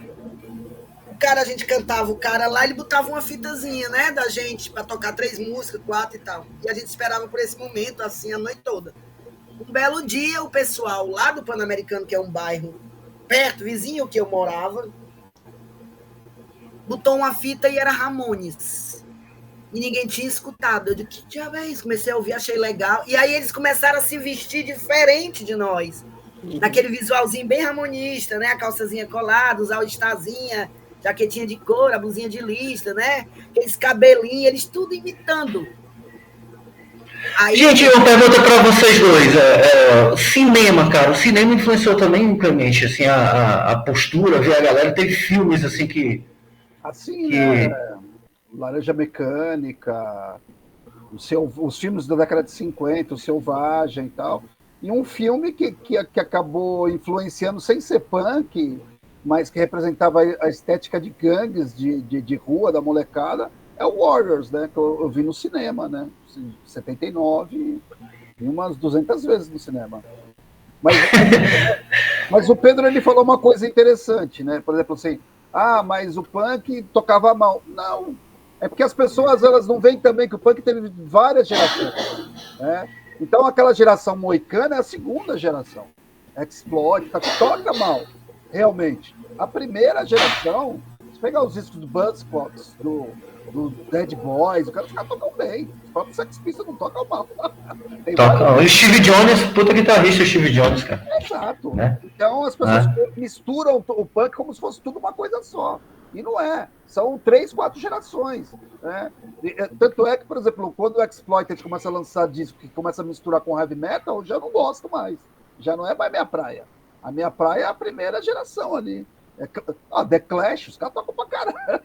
a gente cantava o cara lá, ele botava uma fitazinha, né, da gente, para tocar 3 músicas, 4 e tal. E a gente esperava por esse momento, assim, a noite toda. Um belo dia, o pessoal lá do Pan-Americano, que é um bairro perto, vizinho que eu morava, botou uma fita e era Ramones. E ninguém tinha escutado. Eu disse, que diabo é isso? Comecei a ouvir, achei legal. E aí eles começaram a se vestir diferente de nós. Naquele visualzinho bem ramonista, né? A calçazinha colada, usar o stazinha, jaquetinha de couro, a blusinha de lista, né? Aqueles cabelinhos, eles tudo imitando. Aí... Gente, uma pergunta para vocês dois. Cinema, cara. O cinema influenciou também, Clemente, assim, a postura, ver a galera. Teve filmes, assim, que... Assim, né? Laranja Mecânica, os filmes da década de 50, o Selvagem e tal. E um filme que acabou influenciando, sem ser punk, mas que representava a estética de gangues, de rua, da molecada, é o Warriors, né? Que eu vi no cinema, né? Em 79, e umas 200 vezes no cinema. Mas o Pedro, ele falou uma coisa interessante, né? Por exemplo, assim, mas o punk tocava mal. Não, é porque as pessoas, elas não veem também que o punk teve várias gerações, né? Então, aquela geração moicana é a segunda geração. Exploit, toca mal, realmente. A primeira geração, se pegar os discos do Buzzcocks, do Dead Boys, os caras tocam bem. Os próprios Sex Pistols não tocam mal. Toca. O Steve Jones, puta guitarrista, o Steve Jones, cara. Exato. Né? Então, as pessoas misturam o punk como se fosse tudo uma coisa só. E não é. São 3, 4 gerações. Né? Tanto é que, por exemplo, quando o Exploited começa a lançar disco que começa a misturar com heavy metal, eu já não gosto mais. Já não é mais minha praia. A minha praia é a primeira geração ali. The Clash, os caras tocam pra caralho.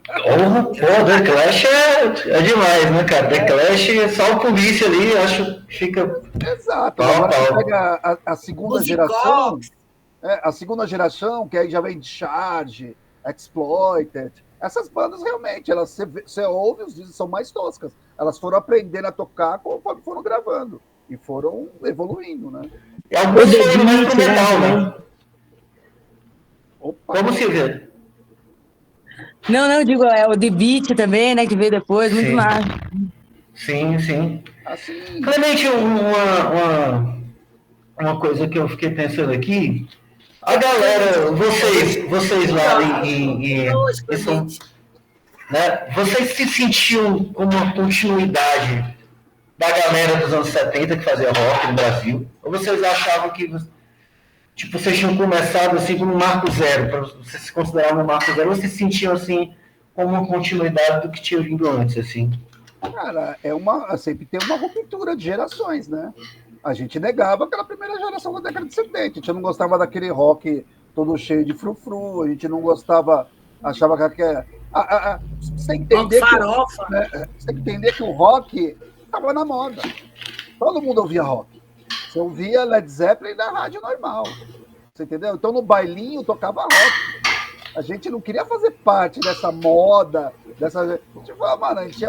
The Clash é demais, né, cara? The Clash, só o polícia ali, acho que fica... Exato. Agora você pega a segunda geração... a segunda geração, que aí já vem de Charge, Exploited. Essas bandas, realmente, você ouve, os discos são mais toscas. Elas foram aprendendo a tocar conforme foram gravando. E foram evoluindo, né? E alguns foram mais pro metal, né? Opa, como se vê? Não, digo, o The Beat também, né, que veio depois, muito mais. Sim. Assim... Clemente, uma coisa que eu fiquei pensando aqui, a galera, vocês lá né, vocês se sentiam como uma continuidade da galera dos anos 70 que fazia rock no Brasil? Ou vocês achavam que vocês tinham começado assim como um marco zero, para vocês se consideravam um marco zero, ou vocês se sentiam assim como uma continuidade do que tinha vindo antes, assim? Cara, sempre tem uma ruptura de gerações, né? A gente negava aquela primeira geração da década de 70, a gente não gostava daquele rock todo cheio de frufru, a gente não gostava, achava que você tem que entender você tem que entender que o rock estava na moda. Todo mundo ouvia rock. Você ouvia Led Zeppelin na rádio normal. Você entendeu? Então, no bailinho, tocava rock. A gente não queria fazer parte dessa moda, Tipo, mano, a gente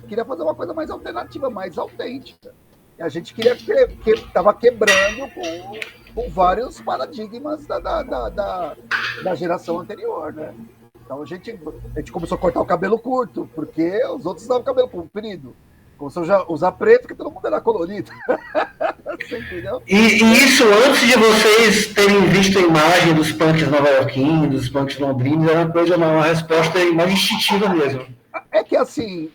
queria fazer uma coisa mais alternativa, mais autêntica. E a gente tava quebrando com vários paradigmas da geração anterior, né? Então, a gente começou a cortar o cabelo curto, porque os outros usavam cabelo comprido. Começou a usar preto, porque todo mundo era colorido. Você entendeu? E isso antes de vocês terem visto a imagem dos punks nova-iorquinos, dos punks londrinos, era uma coisa, uma resposta mais instintiva mesmo. É que assim,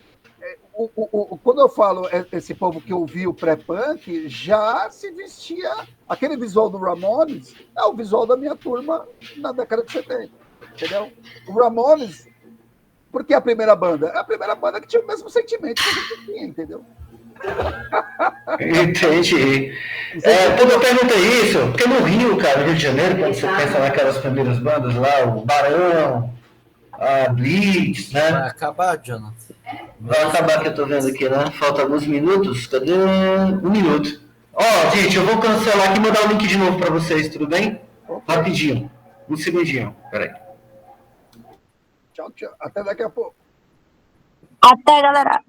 quando eu falo esse povo que ouviu o pré-punk, já se vestia. Aquele visual do Ramones é o visual da minha turma na década de 70. Entendeu? O Ramones, por que a primeira banda? É a primeira banda que tinha o mesmo sentimento que a gente tinha, entendeu? Entendi. Quando eu perguntei isso, porque no Rio, cara, no Rio de Janeiro, quando você pensa naquelas primeiras bandas lá, o Barão, a Blitz, né? Vai acabar, Jonathan. Vai acabar que eu tô vendo aqui, né? Falta alguns minutos. Cadê? 1 minuto. Ó, gente, eu vou cancelar aqui e mandar o link de novo para vocês, tudo bem? Rapidinho. Um segundinho. Peraí. Tchau, tchau. Até daqui a pouco. Até, galera.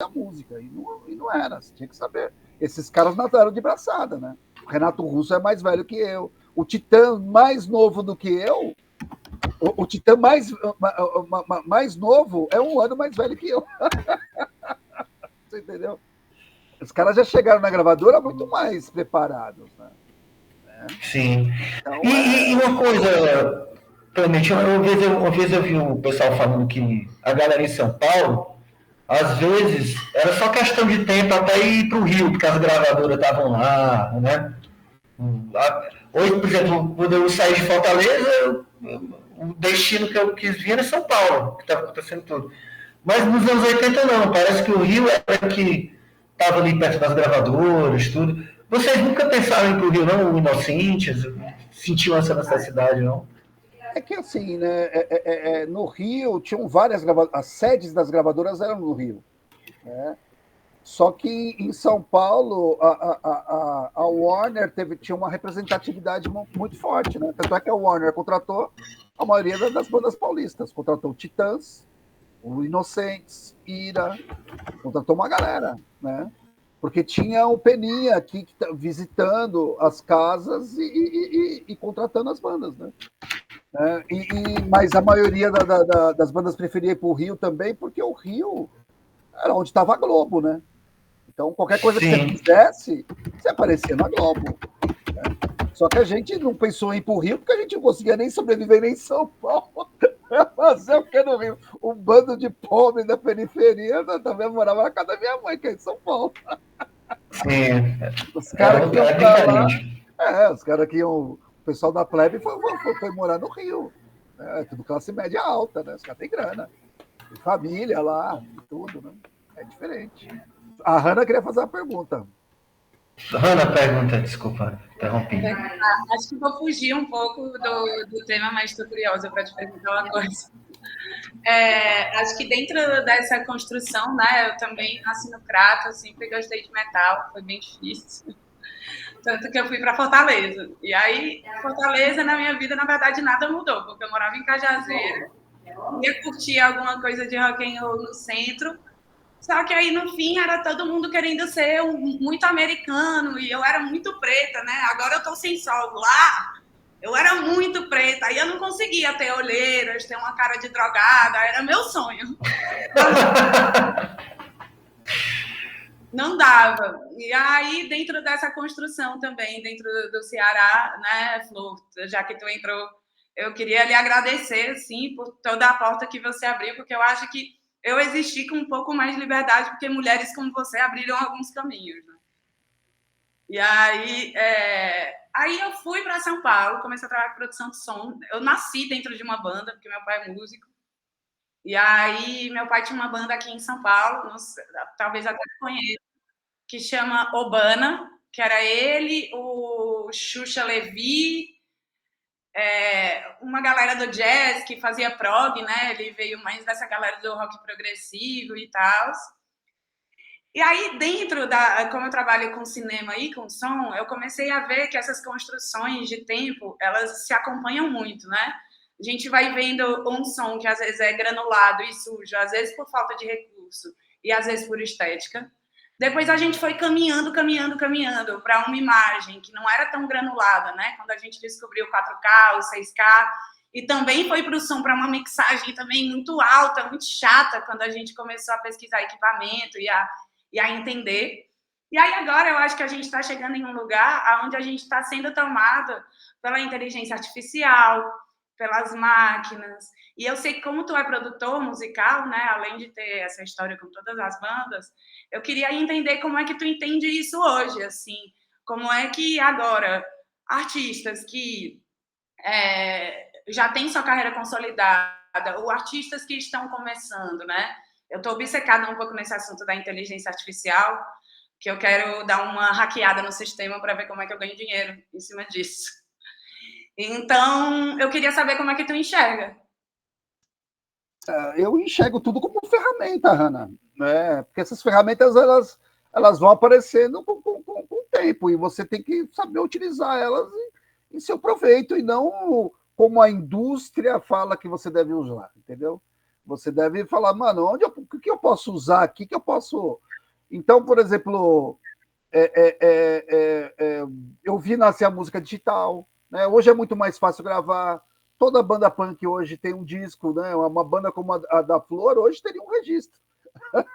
A música. E não era. Você tinha que saber. Esses caras nadaram de braçada, né? O Renato Russo é mais velho que eu. O Titã mais novo do que eu. O Titã mais novo é 1 ano mais velho que eu. Você entendeu? Os caras já chegaram na gravadora muito mais preparados, né? Sim. Então, E uma coisa, realmente, uma vez eu vi o pessoal falando que a galera em São Paulo, às vezes, era só questão de tempo até ir para o Rio, porque as gravadoras estavam lá, né? Hoje, por exemplo, quando eu saí de Fortaleza, o destino que eu quis vir era São Paulo, que estava acontecendo tudo. Mas nos anos 80 não, parece que o Rio era que estava ali perto das gravadoras, tudo. Vocês nunca pensaram em ir para o Rio, não, Inocentes? Sentiam essa necessidade, não? É que assim, né? No Rio tinham várias gravadoras, as sedes das gravadoras eram no Rio, né? Só que em São Paulo a Warner tinha uma representatividade muito forte, né? Tanto é que a Warner contratou a maioria das bandas paulistas, contratou o Titãs, o Inocentes, Ira, contratou uma galera, né? Porque tinha o Peninha aqui visitando as casas e contratando as bandas, né? Mas a maioria das bandas preferia ir para o Rio também, porque o Rio era onde estava a Globo, né? Então, qualquer coisa que você fizesse, você aparecia na Globo. Né? Só que a gente não pensou em ir para o Rio, porque a gente não conseguia nem sobreviver nem em São Paulo. Fazer o que no Rio? Um bando de pobre da periferia, eu também morava na casa da minha mãe, que é em São Paulo. Sim. Os caras que iam pra lá, os caras que iam... O pessoal da plebe foi morar no Rio. É tudo classe média alta, né? Os caras têm grana. Tem família lá, tudo, né? É diferente. A Hanna queria fazer uma pergunta. Hanna, pergunta, desculpa, interrompi. Acho que vou fugir um pouco do tema, mas estou curiosa para te perguntar uma coisa. Acho que dentro dessa construção, né, eu também nasci no Crato, sempre gostei de metal, foi bem difícil. Tanto que eu fui para Fortaleza. E aí, Fortaleza, na minha vida, na verdade, nada mudou, porque eu morava em Cajazeira, ia curtir alguma coisa de rock and roll no centro, só que aí, no fim, era todo mundo querendo ser muito americano, e eu era muito preta, né? Agora eu tô sem sol. Lá, eu era muito preta, aí eu não conseguia ter olheiras, ter uma cara de drogada, era meu sonho. Não dava. E aí, dentro dessa construção também, dentro do Ceará, né, Flor, já que tu entrou, eu queria lhe agradecer, sim, por toda a porta que você abriu, porque eu acho que eu existi com um pouco mais de liberdade, porque mulheres como você abriram alguns caminhos. Né? E aí, aí eu fui para São Paulo, comecei a trabalhar com produção de som. Eu nasci dentro de uma banda, porque meu pai é músico. E aí, meu pai tinha uma banda aqui em São Paulo, talvez até conheça, que chama Obana, que era ele, o Xuxa Levi, uma galera do jazz que fazia prog, né? Ele veio mais dessa galera do rock progressivo e tal. E aí, como eu trabalho com cinema e com som, eu comecei a ver que essas construções de tempo, elas se acompanham muito, né? A gente vai vendo um som que às vezes é granulado e sujo, às vezes por falta de recurso e às vezes por estética. Depois a gente foi caminhando para uma imagem que não era tão granulada, né? Quando a gente descobriu o 4K, o 6K, e também foi para o som, para uma mixagem também muito alta, muito chata, quando a gente começou a pesquisar equipamento e a entender. E aí agora eu acho que a gente está chegando em um lugar onde a gente está sendo tomado pela inteligência artificial, pelas máquinas. E eu sei que como tu é produtor musical, né, além de ter essa história com todas as bandas, eu queria entender como é que tu entende isso hoje, assim, como é que agora artistas que já têm sua carreira consolidada, ou artistas que estão começando, né? Eu estou obcecada um pouco nesse assunto da inteligência artificial, que eu quero dar uma hackeada no sistema para ver como é que eu ganho dinheiro em cima disso. Então, eu queria saber como é que tu enxerga. Eu enxergo tudo como ferramenta, Hanna, né? Porque essas ferramentas elas vão aparecendo com o tempo e você tem que saber utilizar elas em seu proveito e não como a indústria fala que você deve usar, entendeu? Você deve falar, mano, o que eu posso usar aqui, que eu posso... Então, por exemplo, eu vi nascer a música digital, né? Hoje é muito mais fácil gravar. Toda banda punk hoje tem um disco, né? Uma banda como a da Flor hoje teria um registro,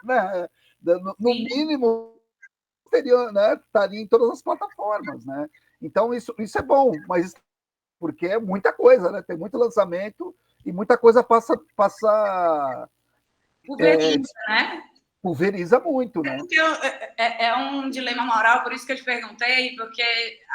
né? No mínimo teria, né? Estaria em todas as plataformas, né? Então isso é bom, mas porque é muita coisa, né? Tem muito lançamento e muita coisa passa Pulveriza, né? Pulveriza muito, né? É um dilema moral, por isso que eu te perguntei, porque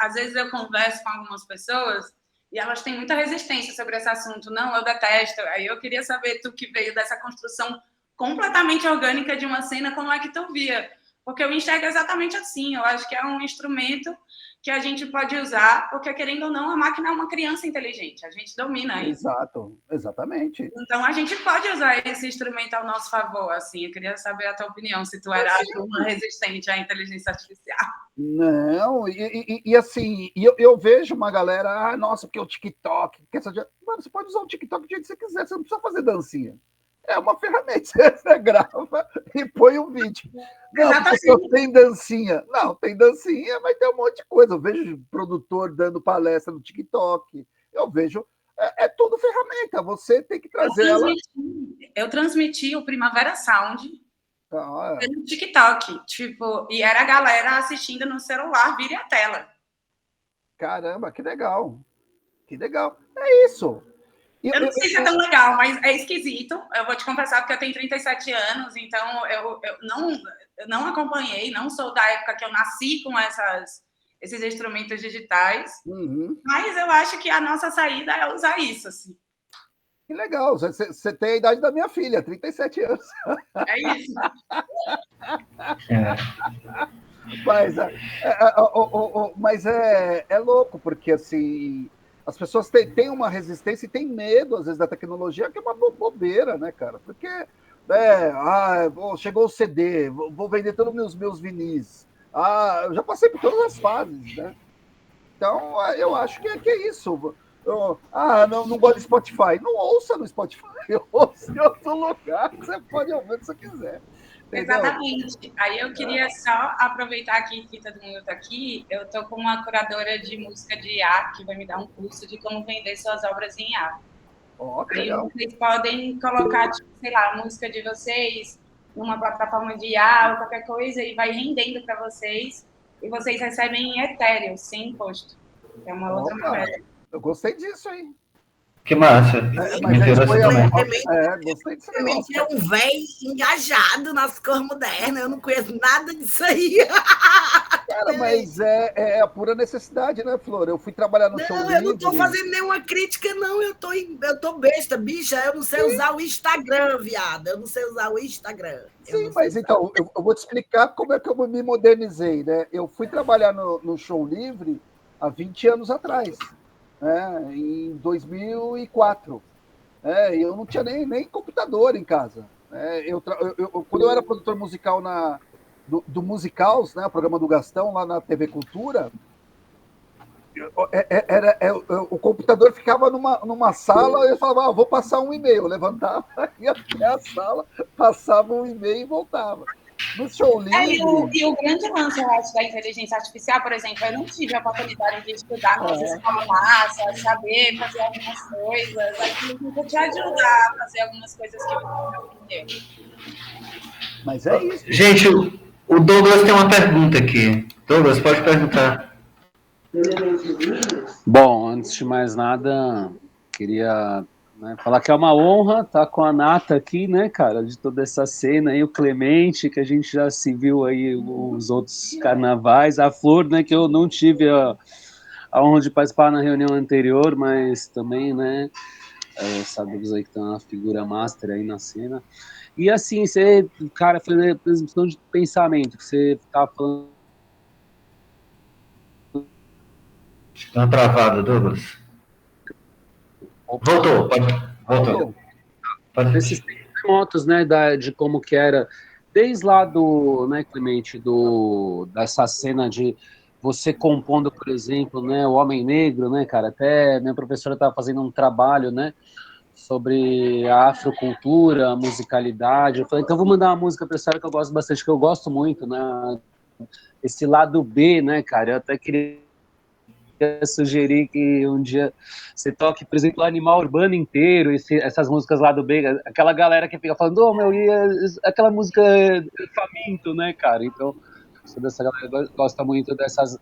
às vezes eu converso com algumas pessoas e elas têm muita resistência sobre esse assunto. Não, eu detesto. Aí eu queria saber, tu que veio dessa construção completamente orgânica de uma cena, como é que tu via? Porque eu enxergo exatamente assim. Eu acho que é um instrumento que a gente pode usar, porque, querendo ou não, a máquina é uma criança inteligente. A gente domina isso. Exato, exatamente. Então, a gente pode usar esse instrumento ao nosso favor, assim. Eu queria saber a tua opinião, se tu era uma resistente à inteligência artificial. Não, e assim, eu vejo uma galera, nossa, porque o TikTok... Mano, você pode usar o TikTok do jeito que você quiser, você não precisa fazer dancinha. É uma ferramenta, você grava e põe um vídeo. Não, porque só tem dancinha. Não, tem dancinha, mas tem um monte de coisa. Eu vejo produtor dando palestra no TikTok. Eu vejo... É tudo ferramenta. Você tem que trazer ela... Eu transmiti o Primavera Sound pelo TikTok. Tipo, e era a galera assistindo no celular, vira a tela. Caramba, que legal. Que legal. É isso. Eu não sei se é tão legal, mas é esquisito. Eu vou te confessar porque eu tenho 37 anos, então eu não acompanhei, não sou da época que eu nasci com esses instrumentos digitais, mas eu acho que a nossa saída é usar isso, assim. Que legal, você tem a idade da minha filha, 37 anos. É isso. Mas é louco, porque assim... As pessoas têm uma resistência e têm medo, às vezes, da tecnologia, que é uma bobeira, né, cara? Porque chegou o CD, vou vender todos os meus vinis. Eu já passei por todas as fases, né? Então, eu acho que é isso. Não gosto de Spotify. Não ouça no Spotify, ouça em outro lugar, que você pode ouvir o que você quiser. Entendeu? Exatamente. Aí eu queria só aproveitar aqui que todo mundo está aqui. Eu estou com uma curadora de música de IA que vai me dar um curso de como vender suas obras em IA. Aí vocês podem colocar, tipo, sei lá, a música de vocês numa plataforma de IA ou qualquer coisa e vai rendendo para vocês e vocês recebem em Ethereum, sem imposto. É uma outra maneira. Eu gostei disso, hein? Que massa. Gostei disso. É um velho engajado nas cores modernas. Eu não conheço nada disso aí. Cara, mas é a pura necessidade, né, Flor? Eu fui trabalhar no show livre. Eu não estou fazendo nenhuma crítica, não. Eu tô besta, bicha. Eu não sei usar o Instagram, viado. Eu não sei usar o Instagram. Sim, mas então, eu vou te explicar como é que eu me modernizei, né? Eu fui trabalhar no show livre há 20 anos atrás. Em 2004. E eu não tinha nem computador em casa. Quando eu era produtor musical do Musicals, né, o programa do Gastão, lá na TV Cultura, o computador ficava numa sala e eu falava, vou passar um e-mail. Eu levantava, ia até a sala, passava um e-mail e voltava. No show E o livre. grande lance, eu acho, da inteligência artificial, por exemplo, eu não tive a oportunidade de estudar nas escolas massas, saber fazer algumas coisas. A inteligência te ajuda a fazer algumas coisas que você não aprendeu. Mas é isso. Gente, o Douglas tem uma pergunta aqui. Douglas, pode perguntar. Bom, antes de mais nada, queria falar que é uma honra estar com a Nata aqui, né, cara, de toda essa cena aí, o Clemente, que a gente já se viu aí os outros carnavais, a Flor, né, que eu não tive a honra de participar na reunião anterior, mas também, né, sabemos aí que tem uma figura master aí na cena. E assim, você, cara, foi uma transmissão de pensamento, que você ficava falando. Dá uma travada, Douglas. Voltou, voltou. Esses terremotos, né, de como que era, desde lá do, né, Clemente, dessa cena de você compondo, por exemplo, né, o Homem Negro, né, cara, até minha professora estava fazendo um trabalho, né, sobre a afrocultura, a musicalidade. Eu falei, então vou mandar uma música para a senhora que eu gosto bastante, que eu gosto muito, né, esse lado B, né, cara, eu até queria sugerir que um dia você toque, por exemplo, o Animal Urbano inteiro, essas músicas lá do B, aquela galera que fica falando, aquela música faminto, né, cara? Então, dessa galera gosta muito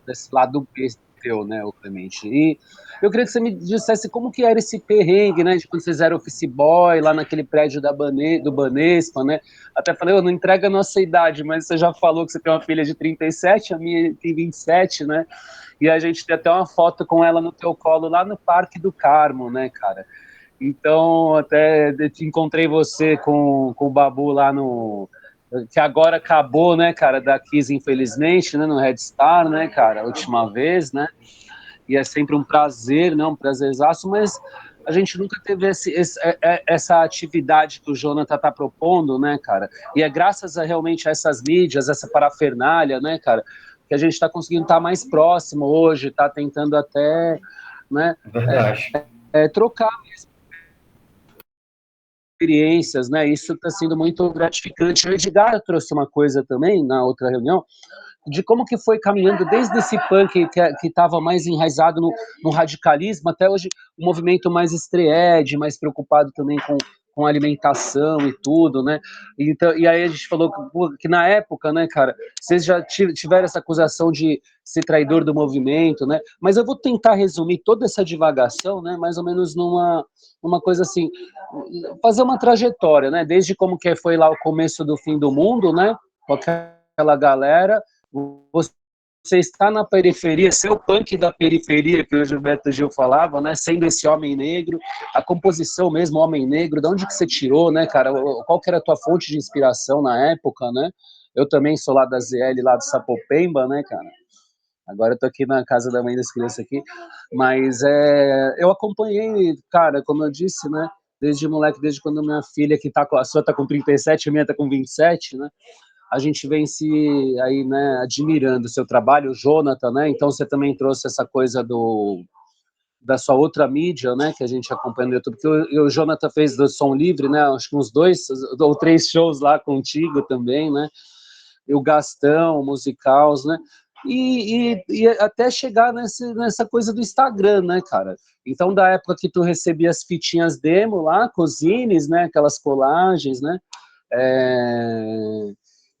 desse lado B teu, né, o Clemente. E eu queria que você me dissesse como que era esse perrengue, né, de quando vocês eram office boy, lá naquele prédio do Banespa, né? Até falei, não entrega a nossa idade, mas você já falou que você tem uma filha de 37, a minha tem 27, né? E a gente tem até uma foto com ela no teu colo lá no Parque do Carmo, né, cara? Então, até encontrei você com o Babu lá no... que agora acabou, né, cara, da Kiss, infelizmente, né, no Red Star, né, cara, a última vez, né? E é sempre um prazer, né, um prazerzaço, mas a gente nunca teve essa atividade que o Jonathan tá propondo, né, cara? E é graças realmente a essas mídias, essa parafernália, né, cara, que a gente está conseguindo estar mais próximo hoje, está tentando até, né, trocar experiências, né, isso está sendo muito gratificante. O Edgar trouxe uma coisa também, na outra reunião, de como que foi caminhando desde esse punk que estava mais enraizado no radicalismo, até hoje um movimento mais estreed, mais preocupado também com alimentação e tudo, né? Então, e aí a gente falou que na época, né, cara, vocês já tiveram essa acusação de ser traidor do movimento, né? Mas eu vou tentar resumir toda essa divagação, né, mais ou menos numa coisa assim, fazer uma trajetória, né? Desde como que foi lá o começo do fim do mundo, né? Com aquela galera, você está na periferia, ser o punk da periferia, que o Gilberto Gil falava, né, sendo esse homem negro, a composição mesmo, homem negro, de onde que você tirou, né, cara, qual que era a tua fonte de inspiração na época, né, eu também sou lá da ZL, lá do Sapopemba, né, cara, agora eu tô aqui na casa da mãe das crianças aqui, mas eu acompanhei, cara, como eu disse, né, desde moleque, desde quando minha filha, a sua tá com 37, a minha tá com 27, né, a gente vem se aí, né, admirando o seu trabalho, o Jonathan, né? Então você também trouxe essa coisa da sua outra mídia, né? Que a gente acompanha no YouTube. Porque o Jonathan fez do Som Livre, né? Acho que uns 2 ou 3 shows lá contigo também, né? E o Gastão, o Musicaus, né? E até chegar nessa coisa do Instagram, né, cara? Então, da época que tu recebia as fitinhas demo lá, com os zines, né? Aquelas colagens, né?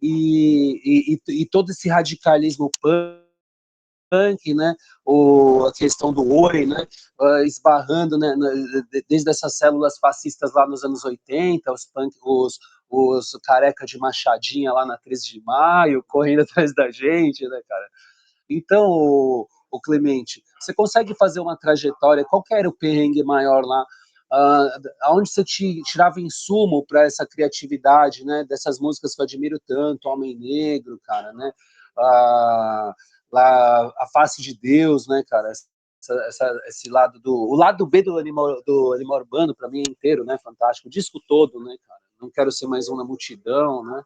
E todo esse radicalismo punk, né, a questão do Oi, né, esbarrando, né, desde essas células fascistas lá nos anos 80, os careca de machadinha lá na 13 de maio, correndo atrás da gente, né, cara. Então, o Clemente, você consegue fazer uma trajetória, qual que era o perrengue maior lá? Aonde você tirava insumo para essa criatividade, né, dessas músicas que eu admiro tanto, Homem Negro, cara, né, lá, A Face de Deus, né, cara, esse lado o lado B do Animal Urbano, para mim é inteiro, né, fantástico, o disco todo, né, cara, Não Quero Ser Mais Um na Multidão, né,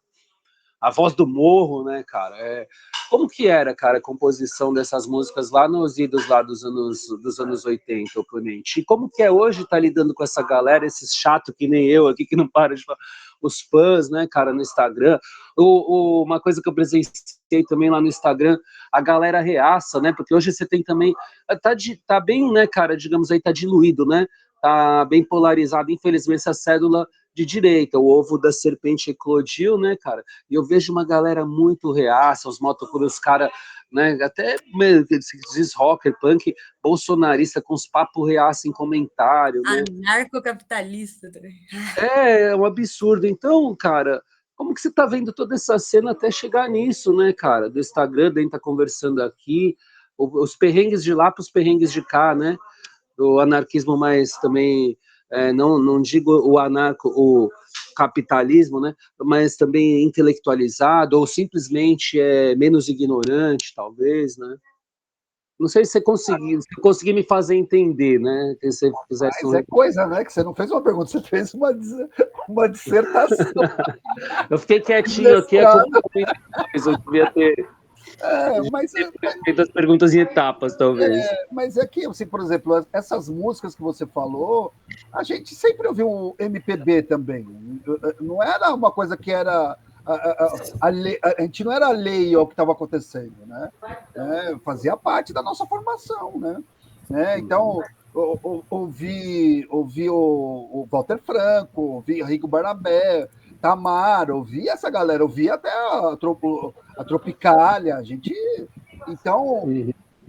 A Voz do Morro, né, cara? Como que era, cara, a composição dessas músicas lá nos idos lá dos anos 80, Clemente? E como que é hoje estar lidando com essa galera, esses chato que nem eu aqui, que não para de falar, os fãs, né, cara, no Instagram. Uma coisa que eu presenciei também lá no Instagram, a galera reaça, né, porque hoje você tem também, tá bem, né, cara, digamos aí, tá diluído, né, tá bem polarizado, infelizmente, essa cédula de direita, o ovo da serpente eclodiu, né, cara, e eu vejo uma galera muito reaça, os motoclubes, os caras, né, até diz rocker, punk, bolsonarista, com os papos reaça em comentário, né. Anarcocapitalista também. É um absurdo. Então, cara, como que você tá vendo toda essa cena até chegar nisso, né, cara, do Instagram, dentro tá conversando aqui, os perrengues de lá para os perrengues de cá, né, do anarquismo mais também, não digo o o capitalismo, né, mas também intelectualizado, ou simplesmente menos ignorante, talvez, né. Não sei se se conseguir me fazer entender, né, que você fizesse Mas é coisa, né, que você não fez uma pergunta, você fez uma dissertação. Eu fiquei quietinho aqui, eu devia ter... mas feito as perguntas em etapas, talvez. Mas é que, assim, por exemplo, essas músicas que você falou, a gente sempre ouviu o MPB também. Não era uma coisa que era... A gente não era alheio ao que estava acontecendo, né? Fazia parte da nossa formação, né? Então, ouvi o Walter Franco, ouvi Rico Barnabé, Tamar, ouvi essa galera, ouvi até a Tropicália, a gente... Então,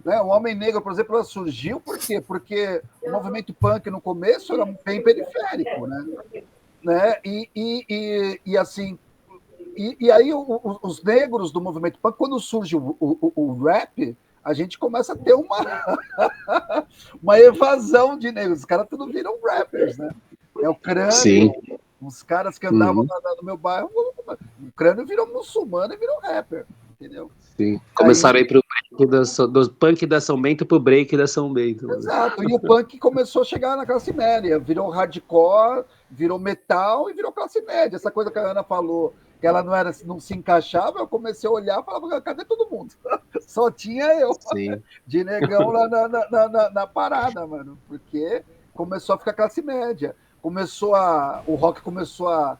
né, o Homem Negro, por exemplo, surgiu por quê? Porque o movimento punk no começo era bem periférico, né? E assim... E aí os negros do movimento punk, quando surge o rap, a gente começa a ter uma evasão de negros. Os caras tudo viram rappers, né? O Crânio, sim, os caras que andavam no meu bairro, o Crânio virou muçulmano e virou rapper, entendeu? Sim, começaram aí pro do punk da São Bento pro break da São Bento. Exato, e o punk começou a chegar na classe média, virou hardcore, virou metal e virou classe média. Essa coisa que a Ana falou, que ela não se encaixava, eu comecei a olhar e falava, cadê todo mundo? Só tinha eu, sim, de negão lá na parada, mano, porque começou a ficar classe média, o rock começou a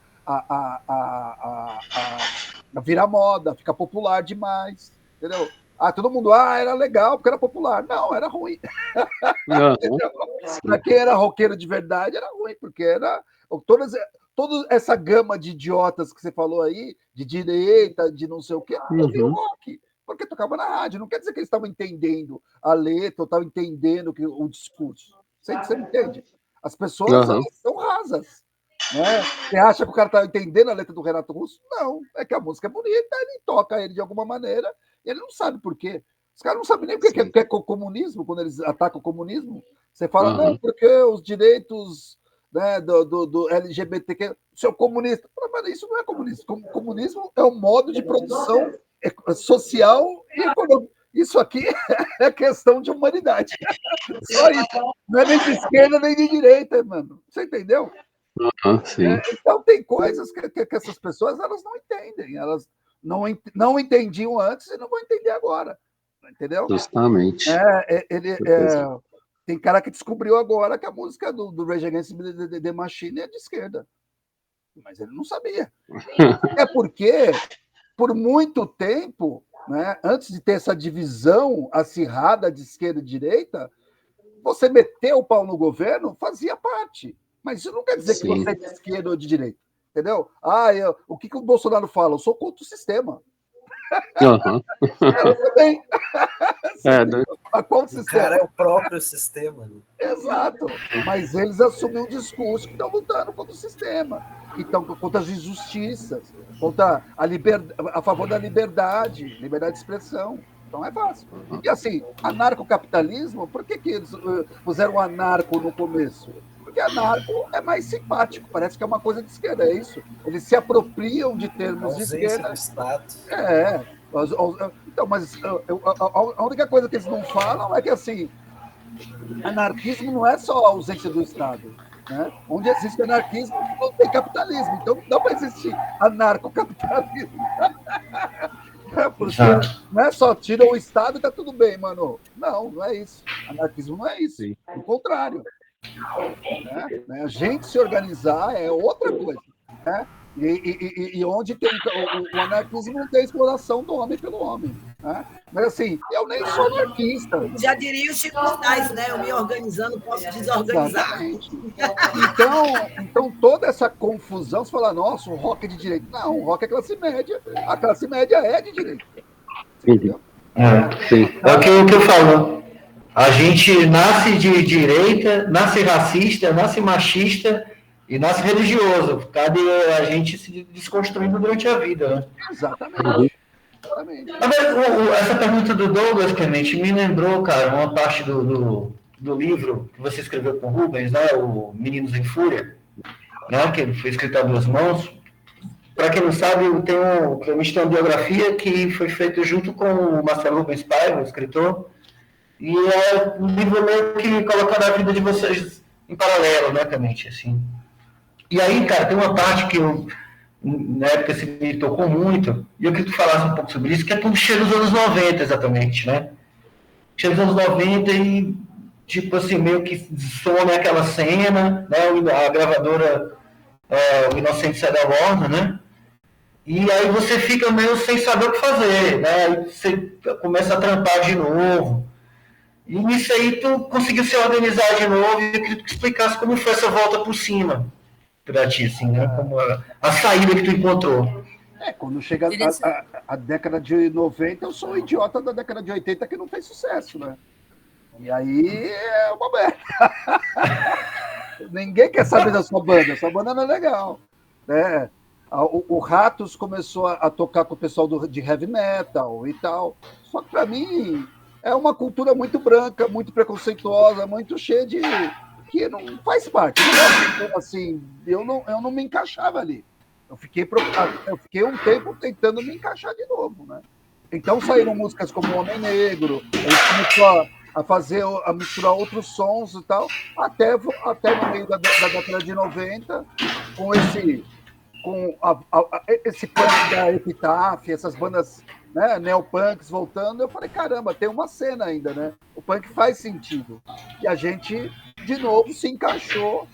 virar moda, ficar popular demais, entendeu? Todo mundo, era legal porque era popular. Não, era ruim. Para quem era roqueiro de verdade, era ruim, porque era toda essa gama de idiotas que você falou aí, de direita, de não sei o quê, ouvia o rock, porque tocava na rádio. Não quer dizer que eles estavam entendendo a letra, ou estavam entendendo o discurso. Você me entende? As pessoas elas são rasas. Né? Você acha que o cara está entendendo a letra do Renato Russo? Não, é que a música é bonita, ele toca ele de alguma maneira, e ele não sabe por quê. Os caras não sabem nem o que é comunismo, quando eles atacam o comunismo. Você fala, não, porque os direitos, né, do LGBTQ, seu comunista. Mas isso não é comunismo. Comunismo é um modo de produção social e econômica. Isso aqui é questão de humanidade. Só isso. Não é nem de esquerda nem de direita, mano. Você entendeu? Então tem coisas que essas pessoas elas não entendem, elas não entendiam antes e não vão entender agora, entendeu? Justamente. Tem cara que descobriu agora que a música do Rage Against the Machine é de esquerda, mas ele não sabia. É porque por muito tempo, né, antes de ter essa divisão acirrada de esquerda e direita, você meter o pau no governo fazia parte. Mas isso não quer dizer que você é de esquerda ou de direita, entendeu? O que o Bolsonaro fala? Eu sou contra o sistema. Eu também. Mas qual sistema? O cara é o próprio sistema. Né? Exato. Mas eles assumem um discurso que estão lutando contra o sistema, que estão contra as injustiças, contra a favor da liberdade de expressão. Então é fácil. E assim, anarcocapitalismo, por que eles puseram anarco no começo? Porque anarco é mais simpático, parece que é uma coisa de esquerda, é isso. Eles se apropriam de termos de esquerda. Do Estado. Então, mas a única coisa que eles não falam é que assim, anarquismo não é só a ausência do Estado. Né? Onde existe anarquismo, não tem capitalismo. Então não dá para existir anarcocapitalismo. Porque não é só tira o Estado e tá tudo bem, mano. Não é isso. Anarquismo não é isso. O contrário. A gente se organizar é outra coisa. Né? E onde tem o anarquismo não tem exploração do homem pelo homem. Né? Mas assim, eu nem sou anarquista. Já diria o Chico Sainz, né? Eu me organizando, posso desorganizar. Exatamente. Então, toda essa confusão, você fala, nossa, o rock é de direita. Não, o rock é classe média. A classe média é de direita. Entendeu? É o que eu falo. A gente nasce de direita, nasce racista, nasce machista e nasce religioso. Cabe a gente se desconstruindo durante a vida. Né? Exatamente. Essa pergunta do Douglas, Clemente, me lembrou, cara, uma parte do livro que você escreveu com o Rubens, né, o Meninos em Fúria, né, que foi escrito a duas mãos. Para quem não sabe, o Clemente tem uma biografia que foi feita junto com o Marcelo Rubens Paiva, o escritor, e é um livro meio que coloca a vida de vocês em paralelo, né, Clemente, assim. E aí, cara, tem uma parte que na época se me tocou muito, e eu queria que tu falasse um pouco sobre isso, que é o cheiro dos anos 90, exatamente, né? Cheiro dos anos 90 e, tipo assim, meio que some aquela cena, né? A gravadora, o Inocente sai da Warner, né? E aí você fica meio sem saber o que fazer, né? Aí você começa a trampar de novo. E nisso aí tu conseguiu se organizar de novo, e eu queria que tu explicasse como foi essa volta por cima para ti, assim, né? Como a saída que tu encontrou. Quando chega a década de 90, eu sou o idiota da década de 80 que não fez sucesso, né? E aí é uma merda. Ninguém quer saber da sua banda não é legal. Né? O Ratos começou a tocar com o pessoal de heavy metal e tal. Só que para mim é uma cultura muito branca, muito preconceituosa, muito cheia de... que não faz parte. Assim, eu não me encaixava ali. Eu fiquei um tempo tentando me encaixar de novo, né? Então saíram músicas como Homem Negro, a gente começou a misturar outros sons e tal, até no meio da década de 90, com esse punk da Epitaph, essas bandas, né, neopunks voltando, eu falei, caramba, tem uma cena ainda, né? O punk faz sentido. E a gente, de novo, se encaixou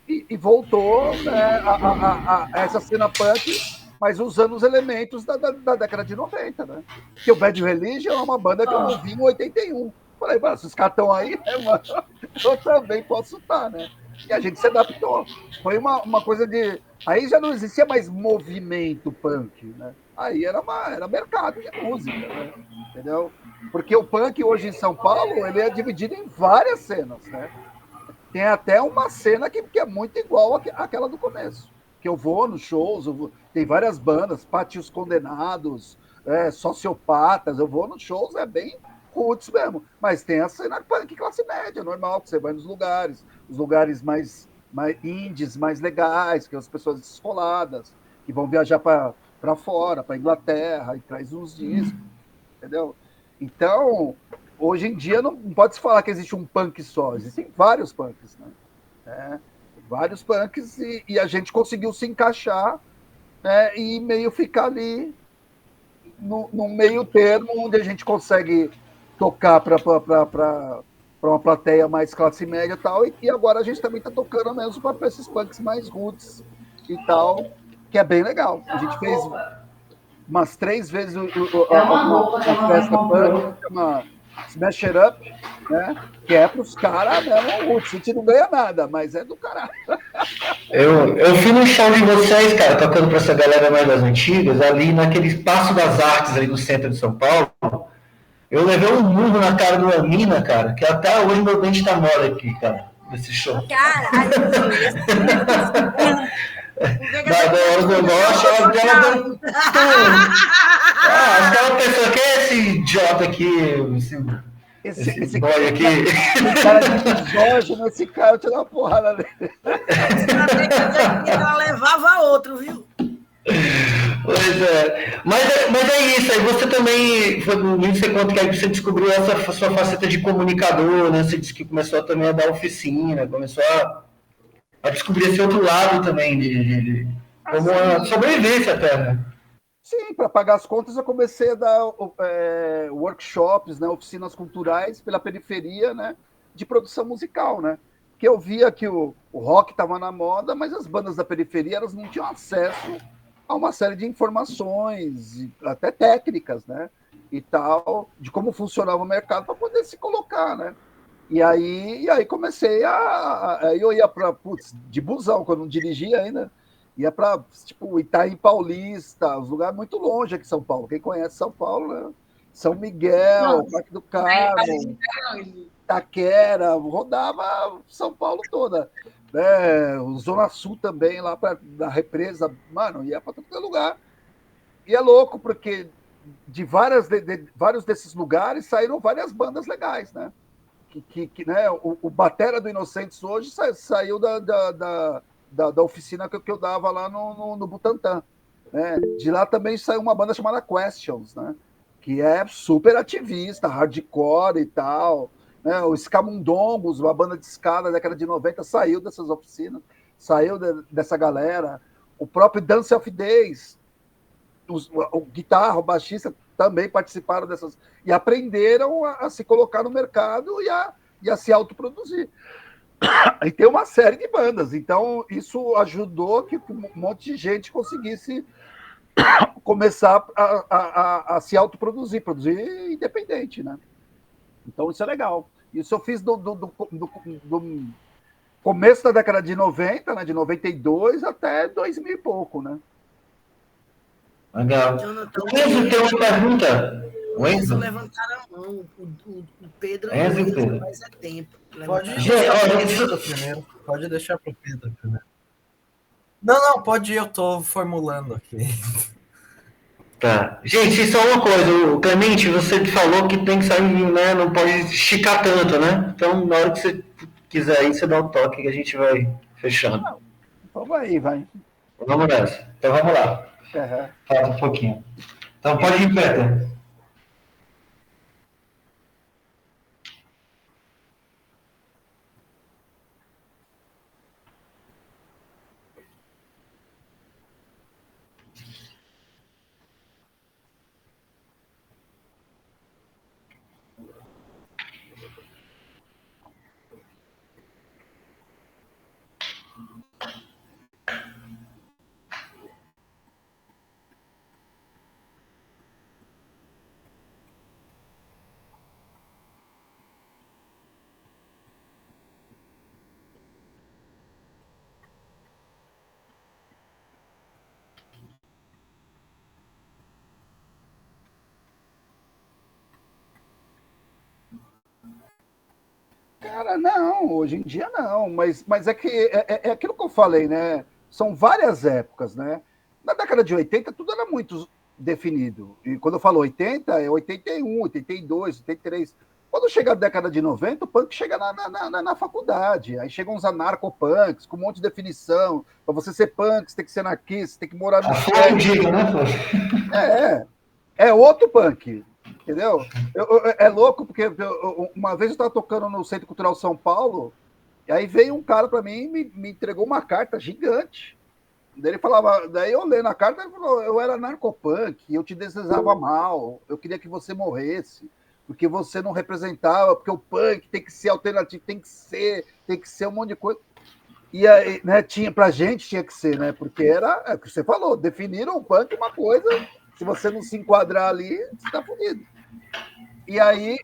e voltou, né, a essa cena punk, mas usando os elementos da década de 90, né? Porque o Bad Religion é uma banda que eu ouvi em 81. Falei, se os caras estão aí, mano, eu também posso estar, né? E a gente se adaptou. Foi uma coisa de... Aí já não existia mais movimento punk, né? Aí era mercado de música, né? Entendeu? Porque o punk hoje em São Paulo, ele é dividido em várias cenas, né? Tem até uma cena que é muito igual àquela do começo. Que eu vou nos shows, tem várias bandas, Pátios Condenados, Sociopatas, eu vou nos shows, é bem roots mesmo. Mas tem a cena punk classe média, normal, que você vai nos lugares, os lugares mais indies, mais legais, que as pessoas descoladas, que vão viajar para fora, para Inglaterra, e traz uns discos, entendeu? Então, hoje em dia não pode se falar que existe um punk só, existem vários punks, né? Vários punks, e a gente conseguiu se encaixar, né, e meio ficar ali no meio termo, onde a gente consegue tocar para uma plateia mais classe média e tal, e agora a gente também está tocando mesmo para esses punks mais roots e tal, que é bem legal. A gente fez umas 3 vezes uma festa punk, uma Smash It Up, né? Que é para os caras mesmo, roots. A gente não ganha nada, mas é do caralho. Eu fui no show de vocês, cara, tocando para essa galera mais das antigas, ali naquele Espaço das Artes, ali no centro de São Paulo. Eu levei um murro na cara de uma mina, cara, que até hoje meu dente tá mole aqui, cara, nesse show. Caralho! Da hora do negócio, ela deu aquela pessoa que é esse idiota aqui, esse boy aqui. Esse cara de misógino, esse cara, eu te dou uma porrada nele. Ela levava outro, viu? Pois é. Mas é isso, aí você também, no livro você conta que aí você descobriu essa sua faceta de comunicador, né? Você disse que começou também a dar oficina, começou a descobrir esse outro lado também, como uma sobrevivência até, né? Sim, para pagar as contas eu comecei a dar workshops, né, oficinas culturais pela periferia, né, de produção musical, né? que eu via que o rock estava na moda, mas as bandas da periferia elas não tinham acesso a uma série de informações, até técnicas, né? E tal, de como funcionava o mercado para poder se colocar, né? E aí comecei eu ia para, de busão, quando não dirigia ainda, ia para, tipo, Itaim Paulista, os lugares muito longe aqui em São Paulo. Quem conhece São Paulo, né? São Miguel, Parque do Carmo, Taquera, rodava São Paulo toda. Né? O Zona Sul também, lá na represa, mano, ia para todo lugar. E é louco, porque de vários desses lugares saíram várias bandas legais, né? Né? O batera do Inocentes hoje saiu da oficina que eu dava lá no Butantã. Né? De lá também saiu uma banda chamada Questions, né? Que é super ativista, hardcore e tal. Né? O Scamundongos, uma banda de ska da década de 90, saiu dessas oficinas, saiu dessa galera. O próprio Dance of Days, o guitarra, o baixista também participaram dessas e aprenderam a se colocar no mercado e a se autoproduzir. E tem uma série de bandas, então isso ajudou que um monte de gente conseguisse começar a se autoproduzir, produzir independente, né? Então isso é legal. Isso eu fiz do começo da década de 90, né, de 92 até 2000 e pouco, né? Legal. Jonathan, O Enzo tem uma pergunta. O Enzo levantaram a mão. O Pedro Enzo e o e Pedro. faz tempo. Pode Levantaram. deixar pro Pedro primeiro. Pode deixar pro Pedro primeiro. Não, pode ir, eu tô formulando aqui. Tá. Gente, só uma coisa. O Clemente, você falou que tem que sair, né? Não pode esticar tanto, né? Então, na hora que você quiser aí, você dá um toque que a gente vai fechando. Vamos aí, vai. Vamos nessa. Então, vamos lá. Uhum. Falta um pouquinho. Então, pode ir, Peter. Cara, não, hoje em dia não, mas é que é aquilo que eu falei, né? São várias épocas, né? Na década de 80, tudo era muito definido. E quando eu falo 80, é 81, 82, 83. Quando chega a década de 90, o punk chega na faculdade. Aí chegam uns anarcopunks com um monte de definição. Para você ser punk, você tem que ser anarquista, você tem que morar no Digo, né? É outro punk. Entendeu? É louco, porque uma vez eu estava tocando no Centro Cultural São Paulo, e aí veio um cara para mim e me entregou uma carta gigante. Daí eu lendo a carta, ele falou: eu era narcopunk, eu te desejava mal, eu queria que você morresse, porque você não representava, porque o punk tem que ser alternativo, tem que ser um monte de coisa. E aí, né, pra gente tinha que ser, né? Porque é o que você falou, definiram o punk uma coisa, se você não se enquadrar ali, você tá fodido. E aí.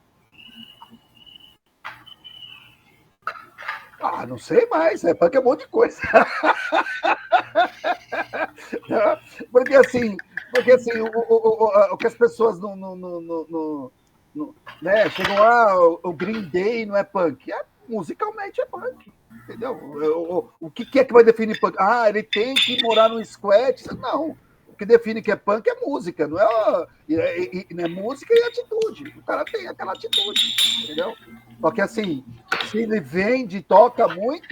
Não sei mais, punk é um monte de coisa. Porque assim o que as pessoas né, chegam lá, o Green Day não é punk. Musicalmente é punk. Entendeu? O que é que vai definir punk? Ele tem que morar no squat. Não. O que define que é punk é música, não é música e atitude. O cara tem aquela atitude, entendeu? Só que assim, se ele vende e toca muito,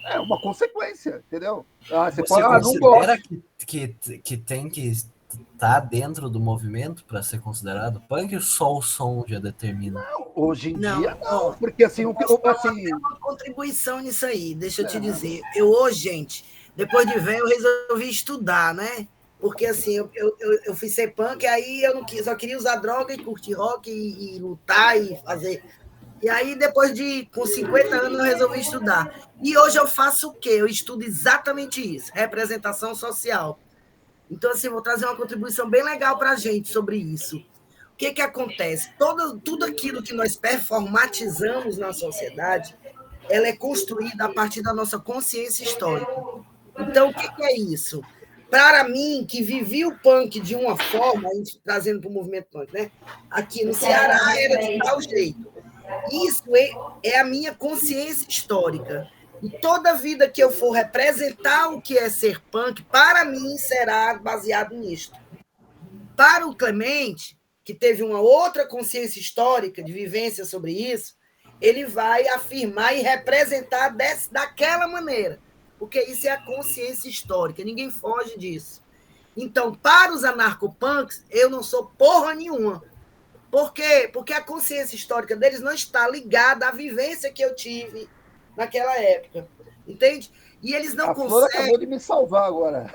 é uma consequência, entendeu? Você considera que tem que estar dentro do movimento para ser considerado punk, ou só o som já determina? Não, hoje em dia não, porque assim, tem uma contribuição nisso aí, deixa eu te dizer. Hoje, gente, depois de velho, eu resolvi estudar, né? Porque assim, eu fui ser punk, aí eu não só queria usar droga e curtir rock e lutar e fazer E aí, com 50 anos, eu resolvi estudar. E hoje eu faço o quê? Eu estudo exatamente isso, representação social. Então, assim, vou trazer uma contribuição bem legal para a gente sobre isso. O que acontece? Tudo aquilo que nós performatizamos na sociedade, ela é construída a partir da nossa consciência histórica. Então, o que é isso? Para mim, que vivi o punk de uma forma, a gente trazendo para o movimento punk, né? Aqui no Ceará era de tal jeito. Isso é a minha consciência histórica. E toda vida que eu for representar o que é ser punk, para mim, será baseado nisto. Para o Clemente, que teve uma outra consciência histórica de vivência sobre isso, ele vai afirmar e representar daquela maneira, porque isso é a consciência histórica, ninguém foge disso. Então, para os anarcopunks, eu não sou porra nenhuma. Por quê? Porque a consciência histórica deles não está ligada à vivência que eu tive naquela época. Entende? E eles não conseguem... Flor acabou de me salvar agora.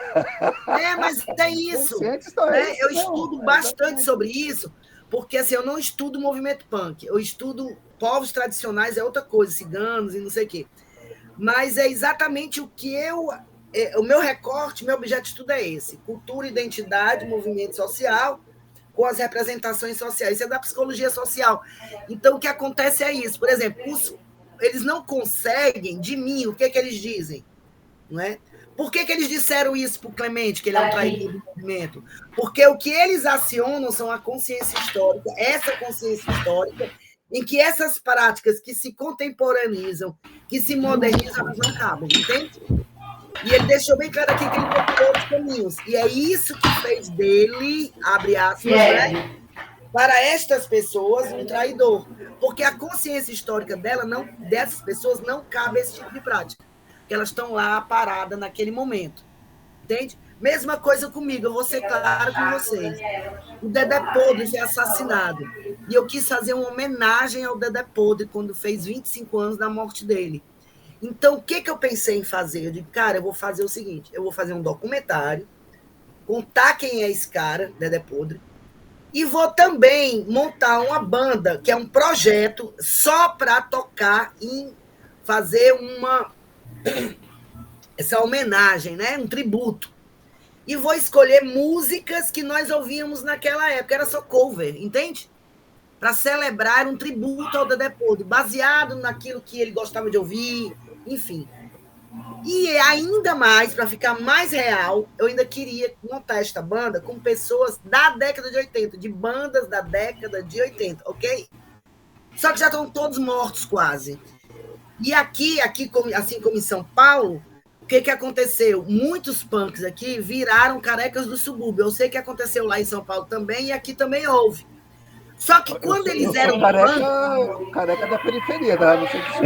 Mas tem isso. Eu estudo bastante sobre isso, porque assim, eu não estudo movimento punk, eu estudo povos tradicionais, é outra coisa, ciganos e não sei o quê. Mas é exatamente o que o meu recorte, meu objeto de estudo é esse: cultura, identidade, movimento social, com as representações sociais. Isso é da psicologia social. Então, o que acontece é isso. Por exemplo, eles não conseguem, de mim, o que eles dizem? Não é? Por que eles disseram isso para o Clemente, que ele é um traidor do movimento? Porque o que eles acionam são a consciência histórica, essa consciência histórica, em que essas práticas que se contemporaneizam, que se modernizam, elas não acabam, entende? E ele deixou bem claro aqui que ele procurou outros caminhos. E é isso que fez dele, abre aspas, né, para estas pessoas, um traidor. Porque a consciência histórica dessas pessoas não cabe esse tipo de prática. Porque elas estão lá paradas naquele momento. Entende? Mesma coisa comigo, eu vou ser claro com vocês. O Dedé Podre foi assassinado. E eu quis fazer uma homenagem ao Dedé Podre quando fez 25 anos da morte dele. Então, o que eu pensei em fazer? Eu digo, cara, eu vou fazer o seguinte, eu vou fazer um documentário, contar quem é esse cara, Dedé Podre, e vou também montar uma banda, que é um projeto só para tocar e fazer essa homenagem, né? Um tributo. E vou escolher músicas que nós ouvíamos naquela época, era só cover, entende? Para celebrar um tributo ao Dedé Podre, baseado naquilo que ele gostava de ouvir, enfim. E ainda mais, para ficar mais real, eu ainda queria montar esta banda com pessoas da década de 80, de bandas da década de 80, ok? Só que já estão todos mortos quase. E aqui assim como em São Paulo, o que aconteceu? Muitos punks aqui viraram carecas do subúrbio. Eu sei que aconteceu lá em São Paulo também, e aqui também houve. Só que quando eles eram careca da periferia, tá? Não sei se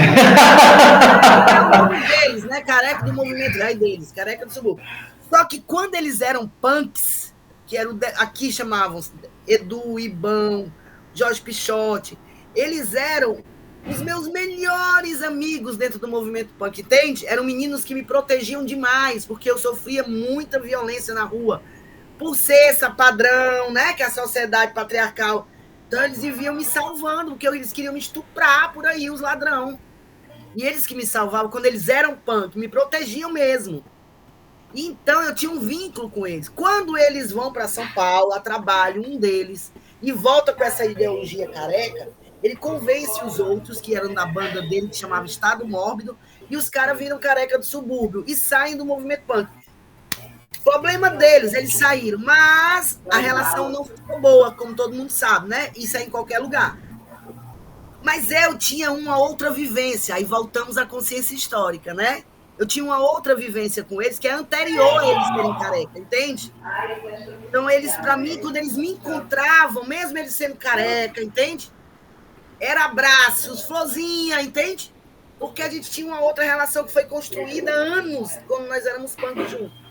deles, né? Careca do movimento deles, careca do subúrbio. Só que quando eles eram punks, que eram aqui chamavam Edu, Ibão, Jorge Pichote, eles eram os meus melhores amigos dentro do movimento punk, entende? Eram meninos que me protegiam demais, porque eu sofria muita violência na rua, por ser essa padrão, né? Que é a sociedade patriarcal. Então, eles viviam me salvando, porque eles queriam me estuprar por aí, os ladrão. E eles que me salvavam, quando eles eram punk, me protegiam mesmo. Então, eu tinha um vínculo com eles. Quando eles vão para São Paulo, a trabalho, um deles, e volta com essa ideologia careca, ele convence os outros, que eram da banda dele, que chamava Estado Mórbido, e os caras viram careca do subúrbio e saem do movimento punk. Problema deles, eles saíram, mas a relação não ficou boa, como todo mundo sabe, né? Isso é em qualquer lugar. Mas eu tinha uma outra vivência, aí voltamos à consciência histórica, né? Eu tinha uma outra vivência com eles, que é anterior a eles serem careca, entende? Então, eles, para mim, quando eles me encontravam, mesmo eles sendo careca, entende? Era abraços, florzinha, entende? Porque a gente tinha uma outra relação que foi construída há anos, quando nós éramos punk juntos.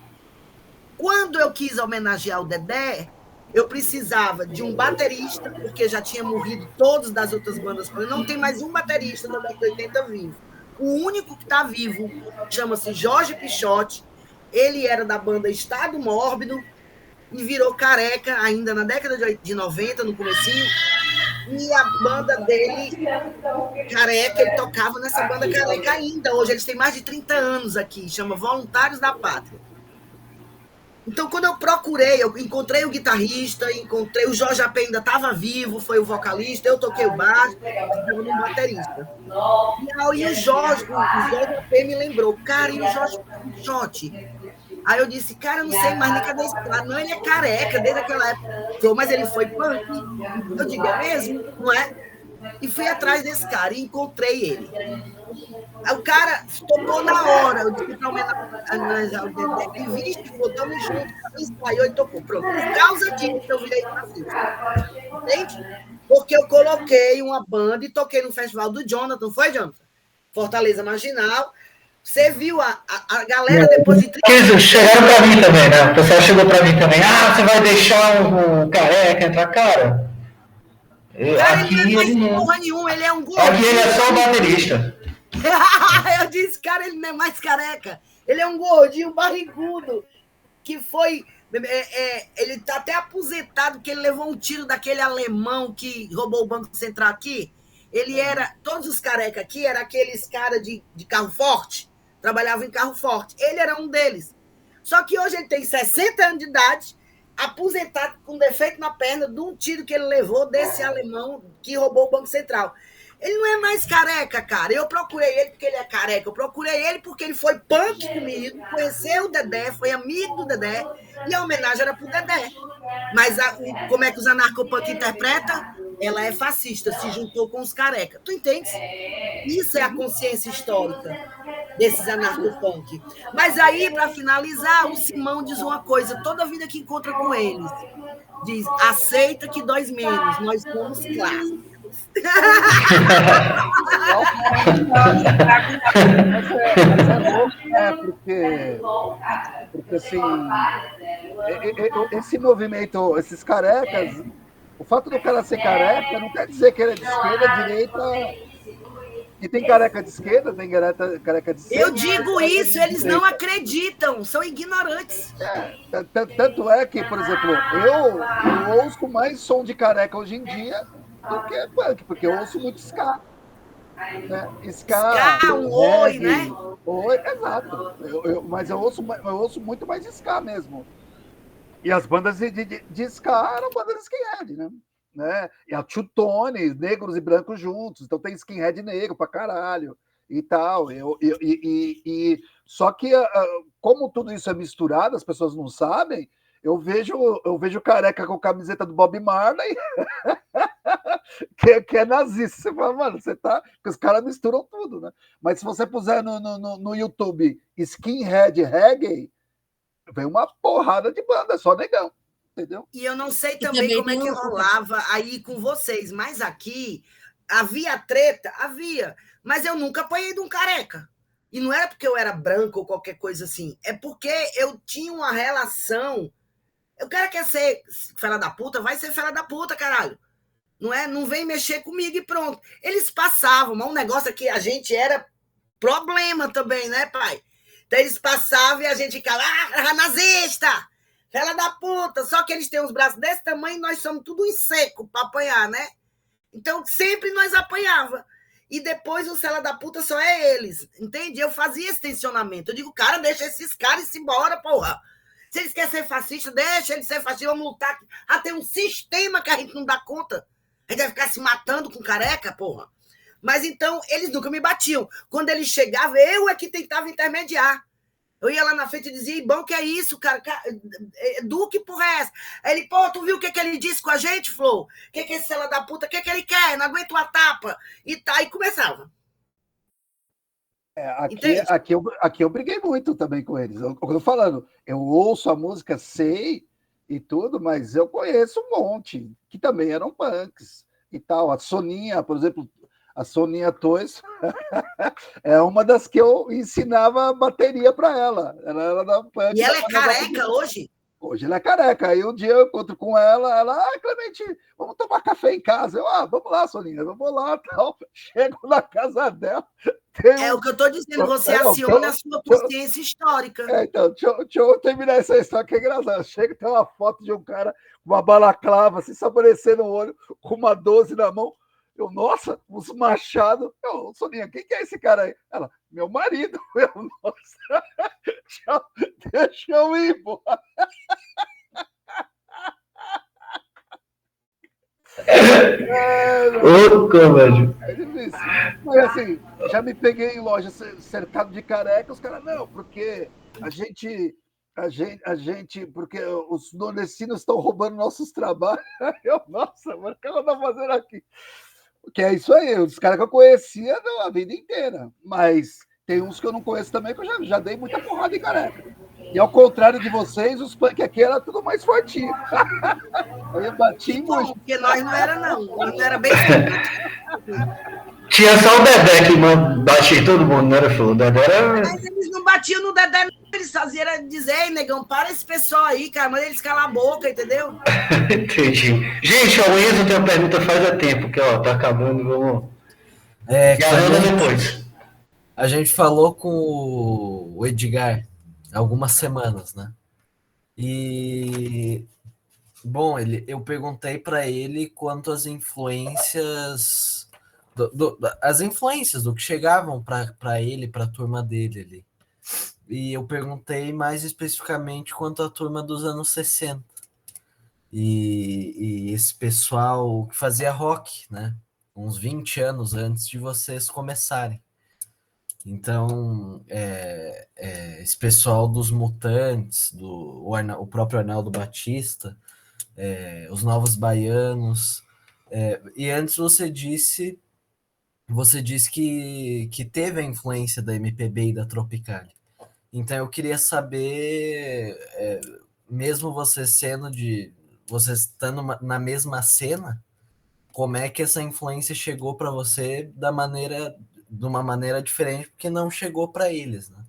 Quando eu quis homenagear o Dedé, eu precisava de um baterista, porque já tinha morrido todos das outras bandas. Não tem mais um baterista da década de 80 vivo. O único que está vivo chama-se Jorge Pichote. Ele era da banda Estado Mórbido e virou careca ainda na década de 90, no comecinho. E a banda dele, Careca, ele tocava nessa banda Careca ainda. Hoje eles têm mais de 30 anos aqui, chama Voluntários da Pátria. Então, quando eu procurei, eu encontrei o guitarrista, encontrei o Jorge Apê, ainda estava vivo, foi o vocalista, eu toquei o baixo, estava no baterista. E aí o Jorge Apê me lembrou, cara, e o Jorge Shot? Aí eu disse, cara, eu não sei mais nem cadê esse cara. Não, ele é careca desde aquela época. Mas ele foi punk. Eu digo, é mesmo? Não é? E fui atrás desse cara e encontrei ele. Aí o cara topou na hora. Eu disse para homenagear o Dedé. E viste, botamos junto, ensaiou e tocou. Pronto. Por causa disso, eu virei fascista. Entende? Porque eu coloquei uma banda e toquei no festival do Jonathan. Foi, Jonathan? Fortaleza Marginal. Você viu a galera depois de 30 anos... Chegaram para mim também, né? O pessoal chegou para mim também. Ah, você vai deixar o Careca entrar, cara? Cara, aqui ele não é mais porra nenhuma, ele é um gordinho. Aqui ele é só o baterista. Eu disse, cara, ele não é mais careca. Ele é um gordinho barrigudo que foi... ele tá até aposentado porque ele levou um tiro daquele alemão que roubou o Banco Central aqui. Ele era... Todos os carecas aqui eram aqueles caras de carro forte. Trabalhavam em carro forte. Ele era um deles. Só que hoje ele tem 60 anos de idade, aposentado com defeito na perna de um tiro que ele levou desse alemão que roubou o Banco Central. Ele não é mais careca, cara. Eu procurei ele porque ele é careca. Eu procurei ele porque ele foi punk comigo, conheceu o Dedé, foi amigo do Dedé, e a homenagem era pro Dedé. Mas como é que os anarcopunk interpretam? Ela é fascista, se juntou com os carecas. Tu entende? Isso é a consciência histórica desses anarcopunk. Mas aí, para finalizar, o Simão diz uma coisa, toda vida que encontra com eles, diz, aceita que dói menos, nós somos clássicos. Mas é louco, né? Porque assim, esse movimento, esses carecas, o fato do cara ser careca não quer dizer que ele é de esquerda, direita. E tem careca de esquerda, tem careca de centro. Eu digo isso, eles não acreditam, são ignorantes. Tanto é que, por exemplo, eu ouço mais som de careca hoje em dia do que punk, porque eu ouço muito ska. Né? Ska, oi, né? Oi, exato. Mas eu ouço muito mais ska mesmo. E as bandas de ska eram bandas de skinhead, né? E a Two Tone, negros e brancos juntos, então tem skinhead negro pra caralho e tal. Só que, como tudo isso é misturado, as pessoas não sabem, eu vejo careca com camiseta do Bob Marley, que é nazista. Você fala, mano, você tá. Porque os caras misturam tudo, né? Mas se você puser no YouTube skinhead reggae, vem uma porrada de banda, só negão. Entendeu? E eu não sei também como é que rolava aí com vocês, mas aqui havia treta? Havia, mas eu nunca apanhei de um careca. E não era porque eu era branco ou qualquer coisa assim, é porque eu tinha uma relação. O cara quer ser fela da puta, vai ser fela da puta, caralho. Não é? Não vem mexer comigo e pronto. Eles passavam, mas um negócio é que a gente era problema também, né, pai? Então eles passavam e a gente ficava, nazista! Fela da puta, só que eles têm uns braços desse tamanho e nós somos tudo em seco para apanhar, né? Então, sempre nós apanhava. E depois o fela da puta só é eles, entende? Eu fazia esse tensionamento. Eu digo, cara, deixa esses caras ir embora, porra. Se eles querem ser fascistas, deixa eles ser fascistas, vamos lutar. Tem um sistema que a gente não dá conta. A gente vai ficar se matando com careca, porra. Mas então, eles nunca me batiam. Quando eles chegavam, eu é que tentava intermediar. Eu ia lá na frente e dizia, bom, que é isso, cara? Duque, porra é essa? Aí ele, pô, tu viu o que ele disse com a gente, Flor? O que esse fela da puta, o que ele quer? Não aguento uma tapa. E tá, e começava. Aqui eu briguei muito também com eles. Eu tô falando, eu ouço a música, sei e tudo, mas eu conheço um monte, que também eram punks e tal. A Soninha, por exemplo, a Soninha Toys é uma das que eu ensinava bateria para ela. Ela era da punk. E ela é careca hoje? Hoje ela é careca. Aí um dia eu encontro com ela, Clemente, vamos tomar café em casa. Eu, vamos lá, Soninha, vamos lá, tal. Chego na casa dela. É o que eu estou dizendo, você aciona a sua consciência histórica. Então, deixa eu terminar essa história que é engraçada. Chega, tem uma foto de um cara com uma balaclava, assim, saborecendo o olho, com uma 12 na mão. Eu, nossa, uns machados. Eu, Soninha, quem que é esse cara aí? Ela, meu marido. Eu, nossa, deixa eu ir embora. Ô, comédia. É difícil. Mas assim, já me peguei em loja cercado de careca, os caras, não, porque a gente, porque os nordestinos estão roubando nossos trabalhos. Eu, nossa, mano, o que ela tá fazendo aqui? Que é isso aí, os caras que eu conhecia a vida inteira, mas tem uns que eu não conheço também, que eu já dei muita porrada em careca. E ao contrário de vocês, os punk aqui era tudo mais fortinho. Eu bati muito. Porque nós não era, não. Nós era bem. Tinha só o Dedé que batia em todo mundo, não era, Flor? O Dedé era... Mas eles não batiam no Dedé, eles faziam era dizer, ei, negão, para esse pessoal aí, cara, manda eles calar a boca, entendeu? Entendi. Gente, o Enzo tem uma pergunta faz há tempo, que ó, tá acabando, vamos... depois. A gente falou com o Edgar algumas semanas, né? E bom, eu perguntei para ele quanto às influências as influências do que chegavam para ele, para a turma dele ali. E eu perguntei mais especificamente quanto à turma dos anos 60. E esse pessoal que fazia rock, né? Uns 20 anos antes de vocês começarem. Então, esse pessoal dos Mutantes, o próprio Arnaldo Batista, os Novos Baianos, e antes você disse que teve a influência da MPB e da Tropicália. Então eu queria saber, mesmo você estando na mesma cena, como é que essa influência chegou para você de uma maneira diferente, porque não chegou para eles, né?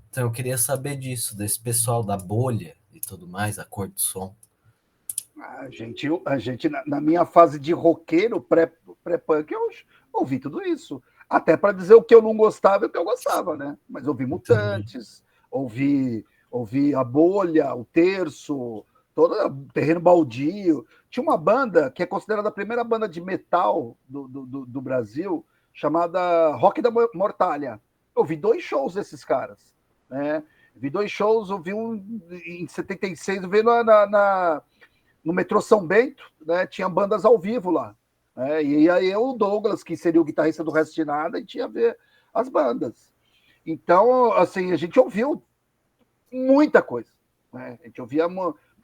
Então eu queria saber disso, desse pessoal da bolha e tudo mais, a cor do som. A gente na minha fase de roqueiro, pré-punk, eu ouvi tudo isso. Até para dizer o que eu não gostava e o que eu gostava, né? Mas ouvi Mutantes, ouvi a Bolha, o Terço, todo o Terreno Baldio. Tinha uma banda que é considerada a primeira banda de metal do Brasil, chamada Rock da Mortalha. Eu vi 2 shows desses caras, né? Vi 2 shows, eu vi um em 76, eu vi no metrô São Bento, né? Tinha bandas ao vivo lá. Né? E aí o Douglas, que seria o guitarrista do Resto de Nada, a gente ia ver as bandas. Então, assim, a gente ouviu muita coisa. Né? A gente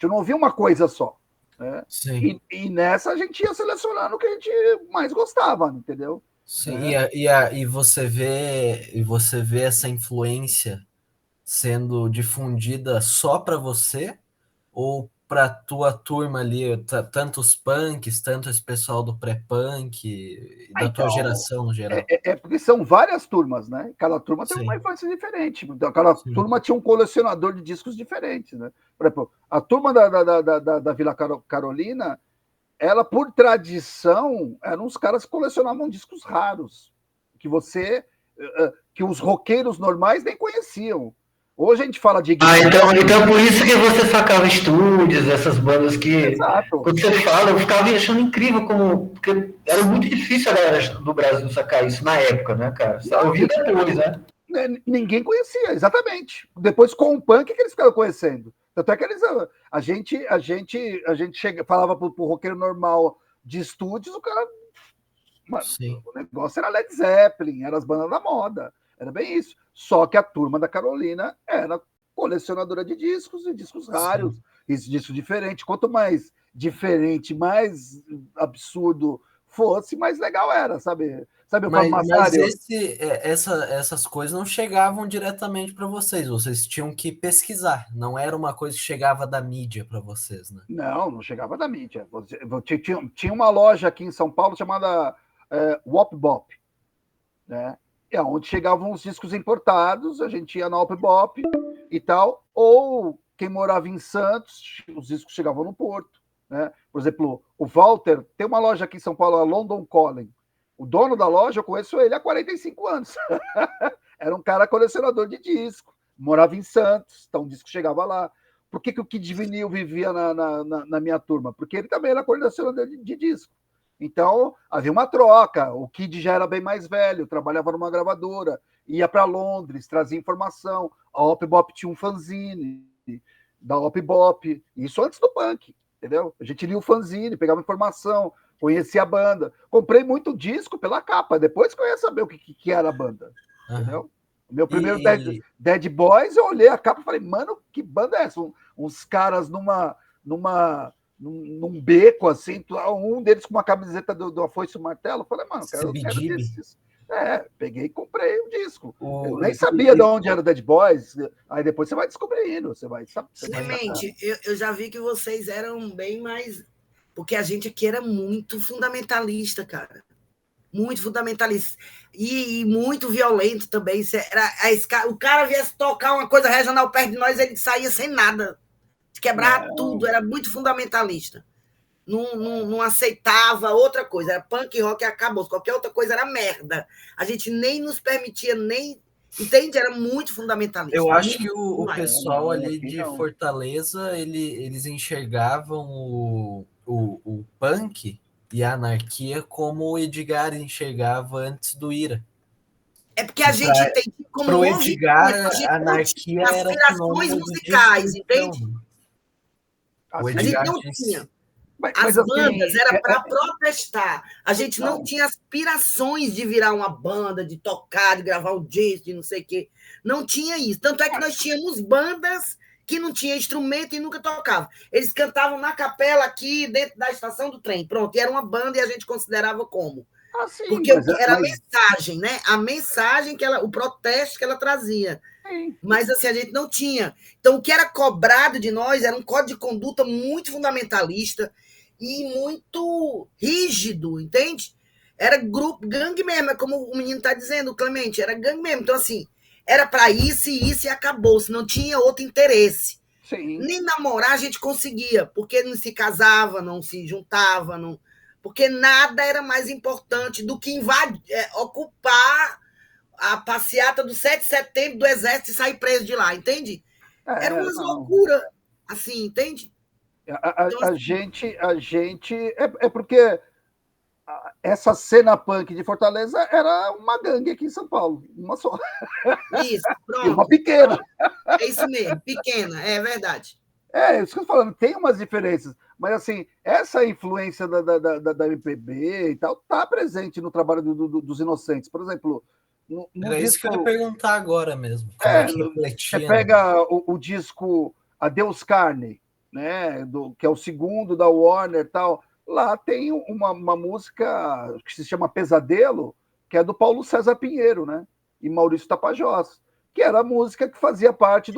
não ouvia uma coisa só. Né? Sim. E nessa a gente ia selecionando o que a gente mais gostava, entendeu? Sim, e você vê essa influência sendo difundida só para você ou para tua turma ali, tanto os punks, tanto esse pessoal do pré-punk, da tua geração no geral? Porque são várias turmas, né? Cada turma tem uma influência diferente. Então, cada turma tinha um colecionador de discos diferentes, né? Por exemplo, a turma da Vila Carolina, ela, por tradição, eram uns caras que colecionavam discos raros, que os roqueiros normais nem conheciam. Hoje a gente fala de... então por isso que você sacava estúdios, essas bandas que... Exato. Quando você fala, eu ficava achando incrível porque era muito difícil a galera do Brasil sacar isso na época, né, cara? Eu vi depois, né? Ninguém conhecia, exatamente. Depois com o punk que eles ficaram conhecendo. Tanto é que a gente falava pro roqueiro normal de estúdios, o cara... O negócio era Led Zeppelin, era as bandas da moda. Era bem isso. Só que a turma da Carolina era colecionadora de discos e discos raros, e discos diferentes. Quanto mais diferente, mais absurdo fosse, mais legal era, sabe? Mas essas coisas não chegavam diretamente para vocês tinham que pesquisar, não era uma coisa que chegava da mídia para vocês, né? Não chegava da mídia. Tinha uma loja aqui em São Paulo chamada Wop Bop, né? Onde chegavam os discos importados, a gente ia na Wop Bop e tal, ou quem morava em Santos, os discos chegavam no Porto. Né? Por exemplo, o Walter tem uma loja aqui em São Paulo, a London Calling. O dono da loja, eu conheço ele há 45 anos. Era um cara colecionador de disco, morava em Santos, então o disco chegava lá. Por que o Kid Vinil vivia na minha turma? Porque ele também era colecionador de disco. Então, havia uma troca. O Kid já era bem mais velho, trabalhava numa gravadora, ia para Londres, trazia informação. A Op Bop tinha um fanzine da Op Bop, isso antes do punk, entendeu? A gente lia o fanzine, pegava informação, conhecia a banda. Comprei muito disco pela capa, depois que eu ia saber o que era a banda, entendeu? O meu primeiro Dead Boys, eu olhei a capa e falei, mano, que banda é essa? Uns caras num beco, assim, um deles com uma camiseta do Afoice e Martelo. Eu falei, mano, eu quero desses. Peguei e comprei o disco. Eu nem sabia de onde era o Dead Boys. Aí depois você vai descobrindo, você vai saber. Clemente, eu já vi que vocês eram bem mais... Porque a gente aqui era muito fundamentalista, cara. Muito fundamentalista. E muito violento também. O cara viesse tocar uma coisa regional perto de nós, ele saía sem nada. Quebrava tudo, era muito fundamentalista. Não aceitava outra coisa. Era punk rock e acabou. Qualquer outra coisa era merda. A gente nem nos permitia, nem... Entende? Era muito fundamentalista. Eu acho que o pessoal ali de Fortaleza, eles enxergavam o punk e a anarquia como o Edgar enxergava antes do Ira. É porque a gente tem como pro Edgar, a anarquia era aspirações musicais, entende? O a gente não tinha. As bandas era para protestar. A gente não tinha aspirações de virar uma banda, de tocar, de gravar um disco, de não sei o quê. Não tinha isso. Tanto é que nós tínhamos bandas que não tinha instrumento e nunca tocavam. Eles cantavam na capela aqui dentro da estação do trem. Pronto, e era uma banda e a gente considerava como. Sim, porque era a mensagem, né? A mensagem o protesto que ela trazia. Sim. Mas assim, a gente não tinha. Então, o que era cobrado de nós era um código de conduta muito fundamentalista e muito rígido, entende? Era grupo, gangue mesmo, é como o menino está dizendo, o Clemente, era gangue mesmo. Então, assim, era para isso e acabou, se não tinha outro interesse. Sim. Nem namorar a gente conseguia, porque não se casava, não se juntava, não... porque nada era mais importante do que ocupar a passeata do 7 de setembro do Exército e sair preso de lá, entende? Era uma loucura, assim, entende? A gente... É porque essa cena punk de Fortaleza era uma gangue aqui em São Paulo, uma só. Isso, pronto. E uma pequena. É isso mesmo, pequena, é verdade. É isso que eu estou falando, tem umas diferenças, mas assim, essa influência da MPB e tal está presente no trabalho dos Inocentes. Por exemplo, no era disco, isso que eu ia perguntar agora mesmo. Você pega o disco Adeus Carne, né, que é o segundo da Warner e tal, lá tem uma música que se chama Pesadelo, que é do Paulo César Pinheiro, né, e Maurício Tapajós, que era a música que fazia parte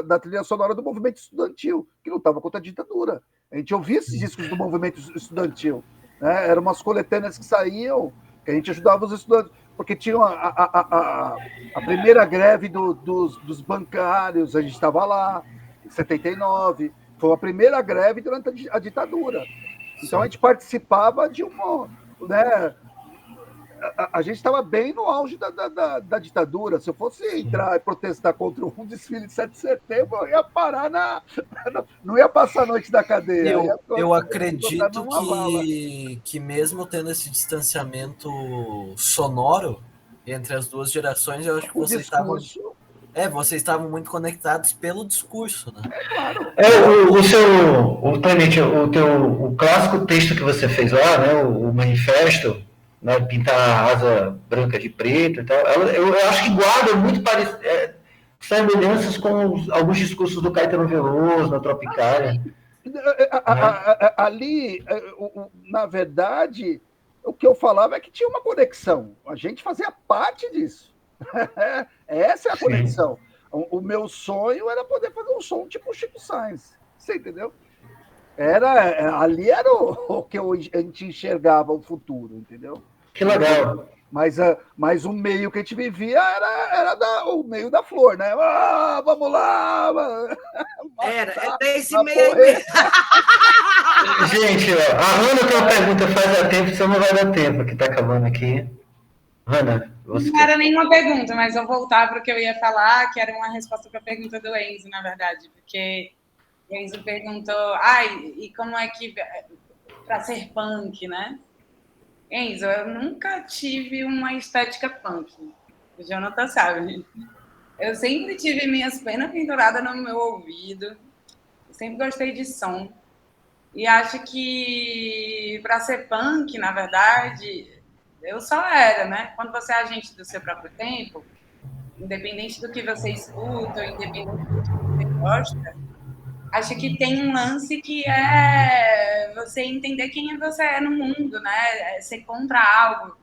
da trilha sonora do movimento estudantil, que lutava contra a ditadura. A gente ouvia esses discos do movimento estudantil. Né? Eram umas coletâneas que saíam, que a gente ajudava os estudantes, porque tinha a primeira greve dos bancários, a gente estava lá, em 79, foi a primeira greve durante a ditadura. Então a gente participava de uma... Né, a gente estava bem no auge da ditadura. Se eu fosse entrar e protestar contra um desfile de 7 de setembro, eu ia parar não ia passar a noite da cadeia. Eu acredito que mesmo tendo esse distanciamento sonoro entre as duas gerações, eu acho que vocês estavam... vocês estavam muito conectados pelo discurso, né? Claro. Clemente, o clássico texto que você fez lá, né, o manifesto, né, pintar a asa branca de preto e tal, eu acho que guarda muito semelhanças com alguns discursos do Caetano Veloso, na Tropicália. Ali, na verdade, o que eu falava é que tinha uma conexão. A gente fazia parte disso. Essa é a conexão. O meu sonho era poder fazer um som tipo Chico Sainz. Você entendeu? Ali era o que a gente enxergava o futuro, entendeu? Que legal. Mas o meio que a gente vivia era o meio da flor, né? Vamos lá! Era esse meio aí mesmo. Gente, ó, a Hanna tem uma pergunta faz tempo, senão não vai dar tempo, que tá acabando aqui. Hanna, você. Não era nenhuma pergunta, mas vou voltar para o que eu ia falar, que era uma resposta para a pergunta do Enzo, na verdade, porque o Enzo perguntou, e como é que para ser punk, né? Enzo, eu nunca tive uma estética punk. O Jonathan sabe. Eu sempre tive minhas penas penduradas no meu ouvido. Eu sempre gostei de som. E acho que para ser punk, na verdade, eu só era, né? Quando você é agente do seu próprio tempo, independente do que você escuta, independente do que você gosta, acho que tem um lance que é você entender quem você é no mundo, né? Ser contra algo,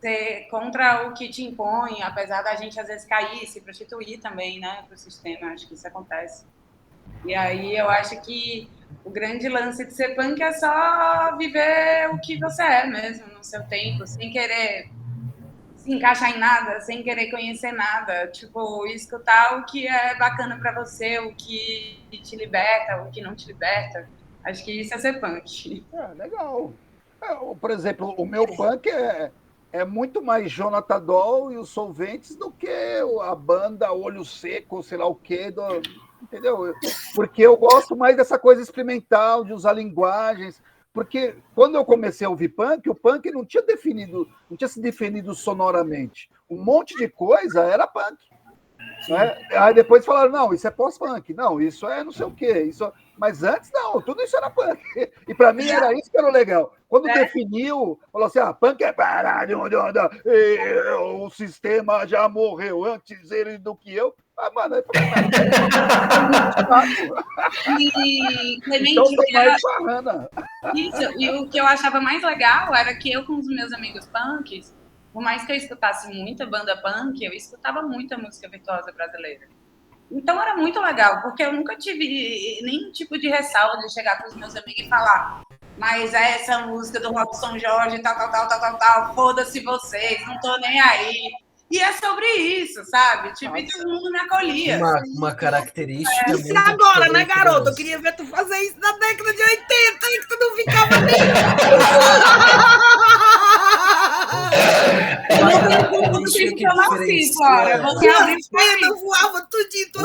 ser contra o que te impõe, apesar da gente às vezes cair, se prostituir também, né? Para o sistema, acho que isso acontece. E aí eu acho que o grande lance de ser punk é só viver o que você é mesmo, no seu tempo, sem querer se encaixar em nada, sem querer conhecer nada. Tipo, escutar o que é bacana para você, o que te liberta, o que não te liberta. Acho que isso é ser punk. Legal. Por exemplo, o meu punk é muito mais Jonathan Doll e os Solventes do que a banda Olho Seco, sei lá o quê, entendeu? Porque eu gosto mais dessa coisa experimental, de usar linguagens. Porque quando eu comecei a ouvir punk, o punk não tinha se definido sonoramente. Um monte de coisa era punk. Né? Aí depois falaram, não, isso é pós-punk, não, isso é não sei o quê. Isso... Mas antes, não, tudo isso era punk. E para mim era isso que era legal. Quando definiu, falou assim, punk é... O sistema já morreu antes ele do que eu. Mano, aí e Clemente, então, isso, e o que eu achava mais legal era que eu, com os meus amigos punks, por mais que eu escutasse muita banda punk, eu escutava muita música virtuosa brasileira. Então era muito legal, porque eu nunca tive nenhum tipo de ressalva de chegar para os meus amigos e falar, mas essa música do Robson Jorge, tal, foda-se vocês, não tô nem aí. E é sobre isso, sabe? Tipo, e todo mundo me acolhia. Uma característica. Isso agora, né, garota? Eu queria ver tu fazer isso na década de 80, aí que tu não ficava nem.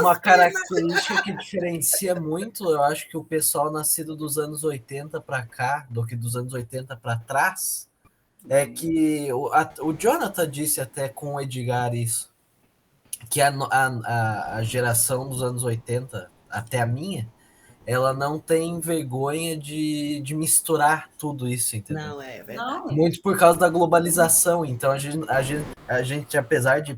Uma característica que diferencia muito, eu acho que o pessoal nascido dos anos 80 para cá, do que dos anos 80 para trás, é que o Jonathan disse até com o Edgar isso, que a geração dos anos 80, até a minha, ela não tem vergonha de misturar tudo isso, entendeu? Não, é verdade. Muito por causa da globalização. Então, a gente apesar de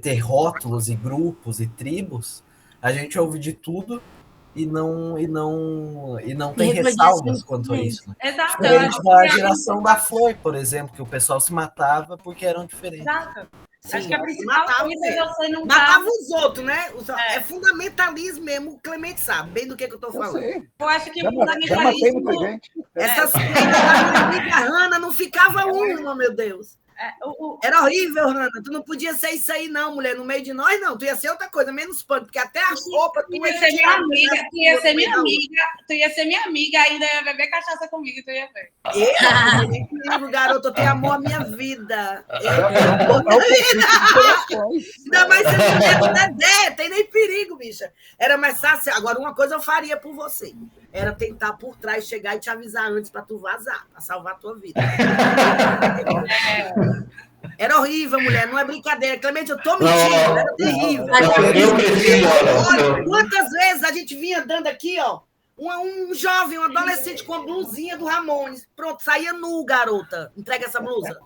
ter rótulos e grupos e tribos, a gente ouve de tudo e não tem ressalvas quanto a isso. Né? Exato. Diferente da geração da Flor, por exemplo, que o pessoal se matava porque eram diferentes. Exato. Sim, acho que a principal coisa é você não matava os outros, né? É fundamentalismo mesmo, o Clemente sabe bem do que eu tô falando. Eu acho que o fundamentalismo... Essas coisas da minha amiga Hanna não ficava uma, meu Deus. Era horrível, Hanna. Tu não podia ser isso aí, não, mulher. No meio de nós, não. Tu ia ser outra coisa, menos punk, porque até a roupa... Tu ia ser minha amiga, tu ia ser minha amiga, ainda ia beber cachaça comigo, tu ia ver. Eu, garoto, eu tenho amor à minha vida. Ainda mais sendo mulher do Dedé, tem nem perigo, bicha. Era mais fácil. Agora, uma coisa eu faria por você. Era tentar por trás, chegar e te avisar antes para tu vazar, para salvar a tua vida. Era horrível, mulher, não é brincadeira. Clemente, eu tô mentindo, era terrível. Olha, quantas vezes a gente vinha andando aqui, ó, um jovem, um adolescente com a blusinha do Ramones. Pronto, saía nu, garota. Entrega essa blusa.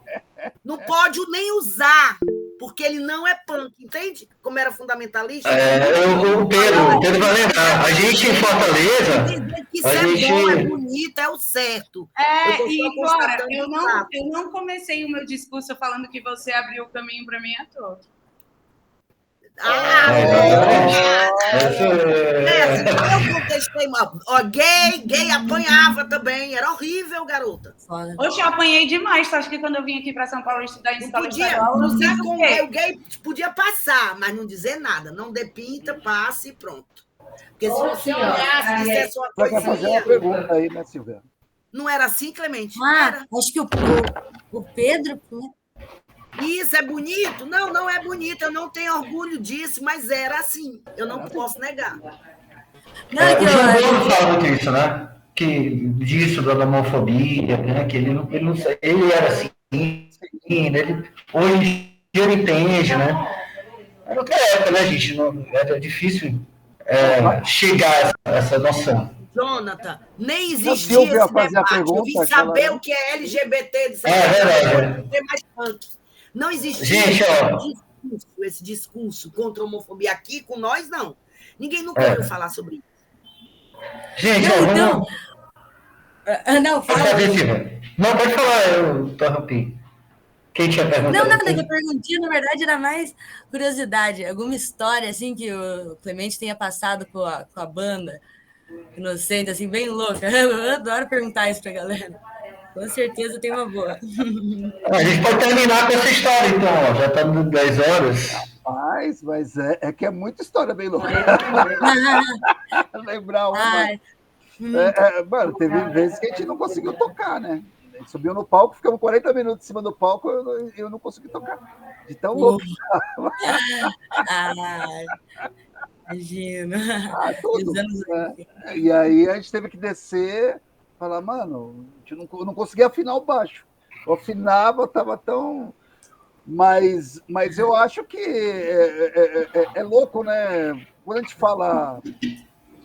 Não pode nem usar, porque ele não é punk, entende? Como era fundamentalista. O Pedro vai lembrar. A gente em Fortaleza... Que isso é bom, é bonito, é o certo. E agora, eu não comecei o meu discurso falando que você abriu o caminho para mim à toa. Eu contestei, gay apanhava também, era horrível, garota. Hoje eu apanhei demais, acho que quando eu vim aqui para São Paulo estudar em escola o gay podia passar, mas não dizer nada, não depinta, passe e pronto. Porque se você olhasse e dissesse uma Você quer fazer uma coisinha... pergunta aí, né, Silvia? Não era assim, Clemente? Ah, acho que o Pedro, né? Isso é bonito? Não, não é bonito. Eu não tenho orgulho disso, mas era assim. Eu não posso negar. Não, é que O eu, João Gordo fala muito isso, né? Disso, da homofobia, né? Que ele era assim, hoje em dia ele entende, né? Era outra época, né, gente? Era difícil chegar a essa noção. Jonathan, nem A existia Silvia esse fazia a debate. Eu pergunta. vim saber aquela- o que é LGBT. Verdade. Tem mais punk. Não existia Gente, esse discurso contra a homofobia aqui com nós, não. Ninguém nunca ouviu falar sobre isso. Gente, Não, vamos... então- Não, Pode fala. fazer, Silvia. Não, pode falar, eu interrompi. Quem tinha perguntado? Não, nada, que a perguntinha, na verdade, era mais curiosidade. Alguma história, assim, que o Clemente tenha passado com a banda Inocente, assim, bem louca. Eu adoro perguntar isso pra galera. Com certeza tem uma boa. A gente pode terminar com essa história, então. Ó. Já está dando 10 horas. Mas é que é muita história bem louca. Lembrar uma. Ai, Mano, teve vezes que a gente não conseguiu tocar, né? A gente subiu no palco, ficamos 40 minutos em cima do palco, eu não consegui tocar. De tão louco. ai, imagina. Tudo, Anos né? E aí a gente teve que descer, falar, mano, a gente não conseguia afinar o baixo. Eu afinava, tava tão... Mas eu acho que é louco, né? Quando a gente fala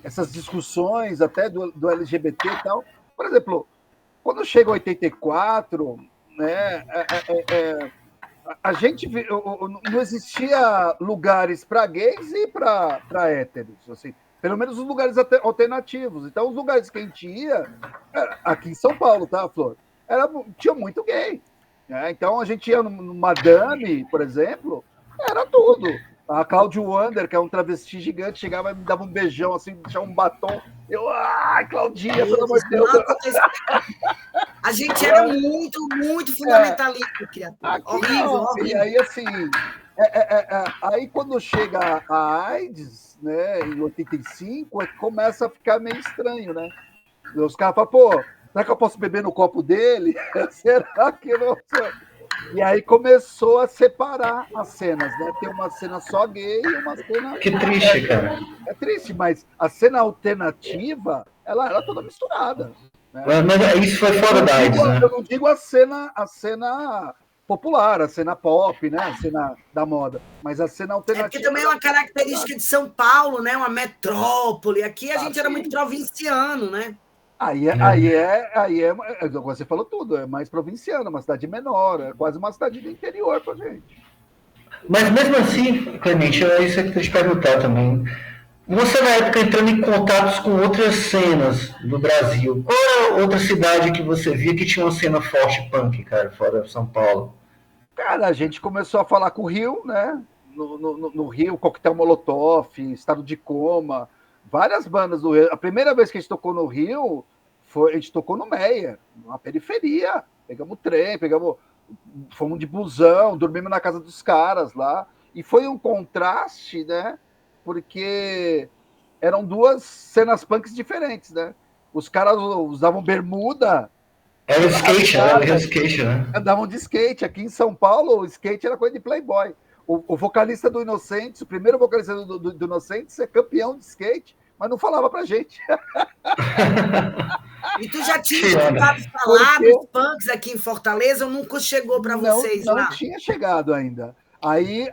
essas discussões até do LGBT e tal, por exemplo, quando chega 84, né, a gente não existia lugares para gays e para héteros, assim, pelo menos os lugares alternativos. Então, os lugares que a gente ia, aqui em São Paulo, tá, Flor? Tinha muito gay. Né? Então, a gente ia no Madame, por exemplo, era tudo. A Claudio Wander, que é um travesti gigante, chegava e me dava um beijão, assim, deixava um batom. Eu, ai, Claudinha, pelo amor de Deus. A gente era muito fundamentalista, criatura. Horrível. E aí, assim, aí quando chega a AIDS, né, em 85, começa a ficar meio estranho, né? Os caras falam, pô, será que eu posso beber no copo dele? Será que eu não sou? E aí começou a separar as cenas, né? Tem uma cena só gay e uma cena... Que triste, cara. É triste, mas a cena alternativa, ela era toda misturada. Né? Mas isso foi fora da AIDS, né? Eu não digo a cena popular, a cena pop, né? A cena da moda, mas a cena alternativa... Porque também é uma característica de São Paulo, né? Uma metrópole. Aqui a gente era muito provinciano, né? Aí você falou tudo, é mais provinciana, uma cidade menor, é quase uma cidade do interior pra gente. Mas mesmo assim, Clemente, é isso que eu te perguntar também. Você, na época, entrando em contatos com outras cenas do Brasil, qual era a outra cidade que você via que tinha uma cena forte punk, cara, fora de São Paulo? Cara, a gente começou a falar com o Rio, né? No Rio, Coquetel Molotov, Estado de Coma, várias bandas do Rio. A primeira vez que a gente tocou no Rio, a gente tocou no Meia, na periferia. Pegamos trem, fomos de busão, dormimos na casa dos caras lá. E foi um contraste, né? Porque eram duas cenas punks diferentes, né? Os caras usavam bermuda. Era o skate, né? Andavam de skate. Aqui em São Paulo, o skate era coisa de playboy. O vocalista do Inocentes, o primeiro vocalista do Inocentes é campeão de skate, mas não falava pra gente. E tu já tinha escutado falar dos punks aqui em Fortaleza ou nunca chegou para vocês lá? Não tinha chegado ainda. Aí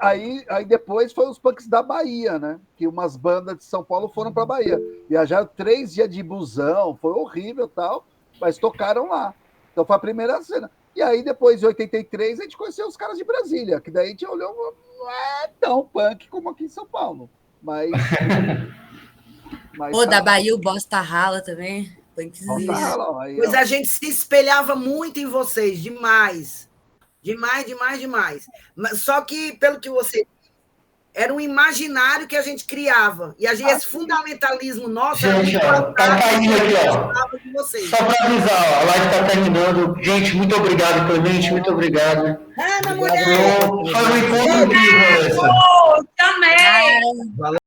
depois foi os punks da Bahia, né? Que umas bandas de São Paulo foram para Bahia. Viajaram 3 dias de busão, foi horrível e tal, mas tocaram lá. Então foi a primeira cena. E aí, depois, em 83, a gente conheceu os caras de Brasília, que daí a gente olhou, não é tão punk como aqui em São Paulo. Mas da Bahia, o Bosta Rala também. Pois a gente se espelhava muito em vocês, demais. Demais. Só que, pelo que você... Era um imaginário que a gente criava. E esse fundamentalismo nosso... Gente, tá caindo aqui, ó. Só para avisar, a live está terminando. Gente, muito obrigado, Clemente, muito obrigado. Ana, mulher! Foi um encontro incrível essa. Também! Valeu.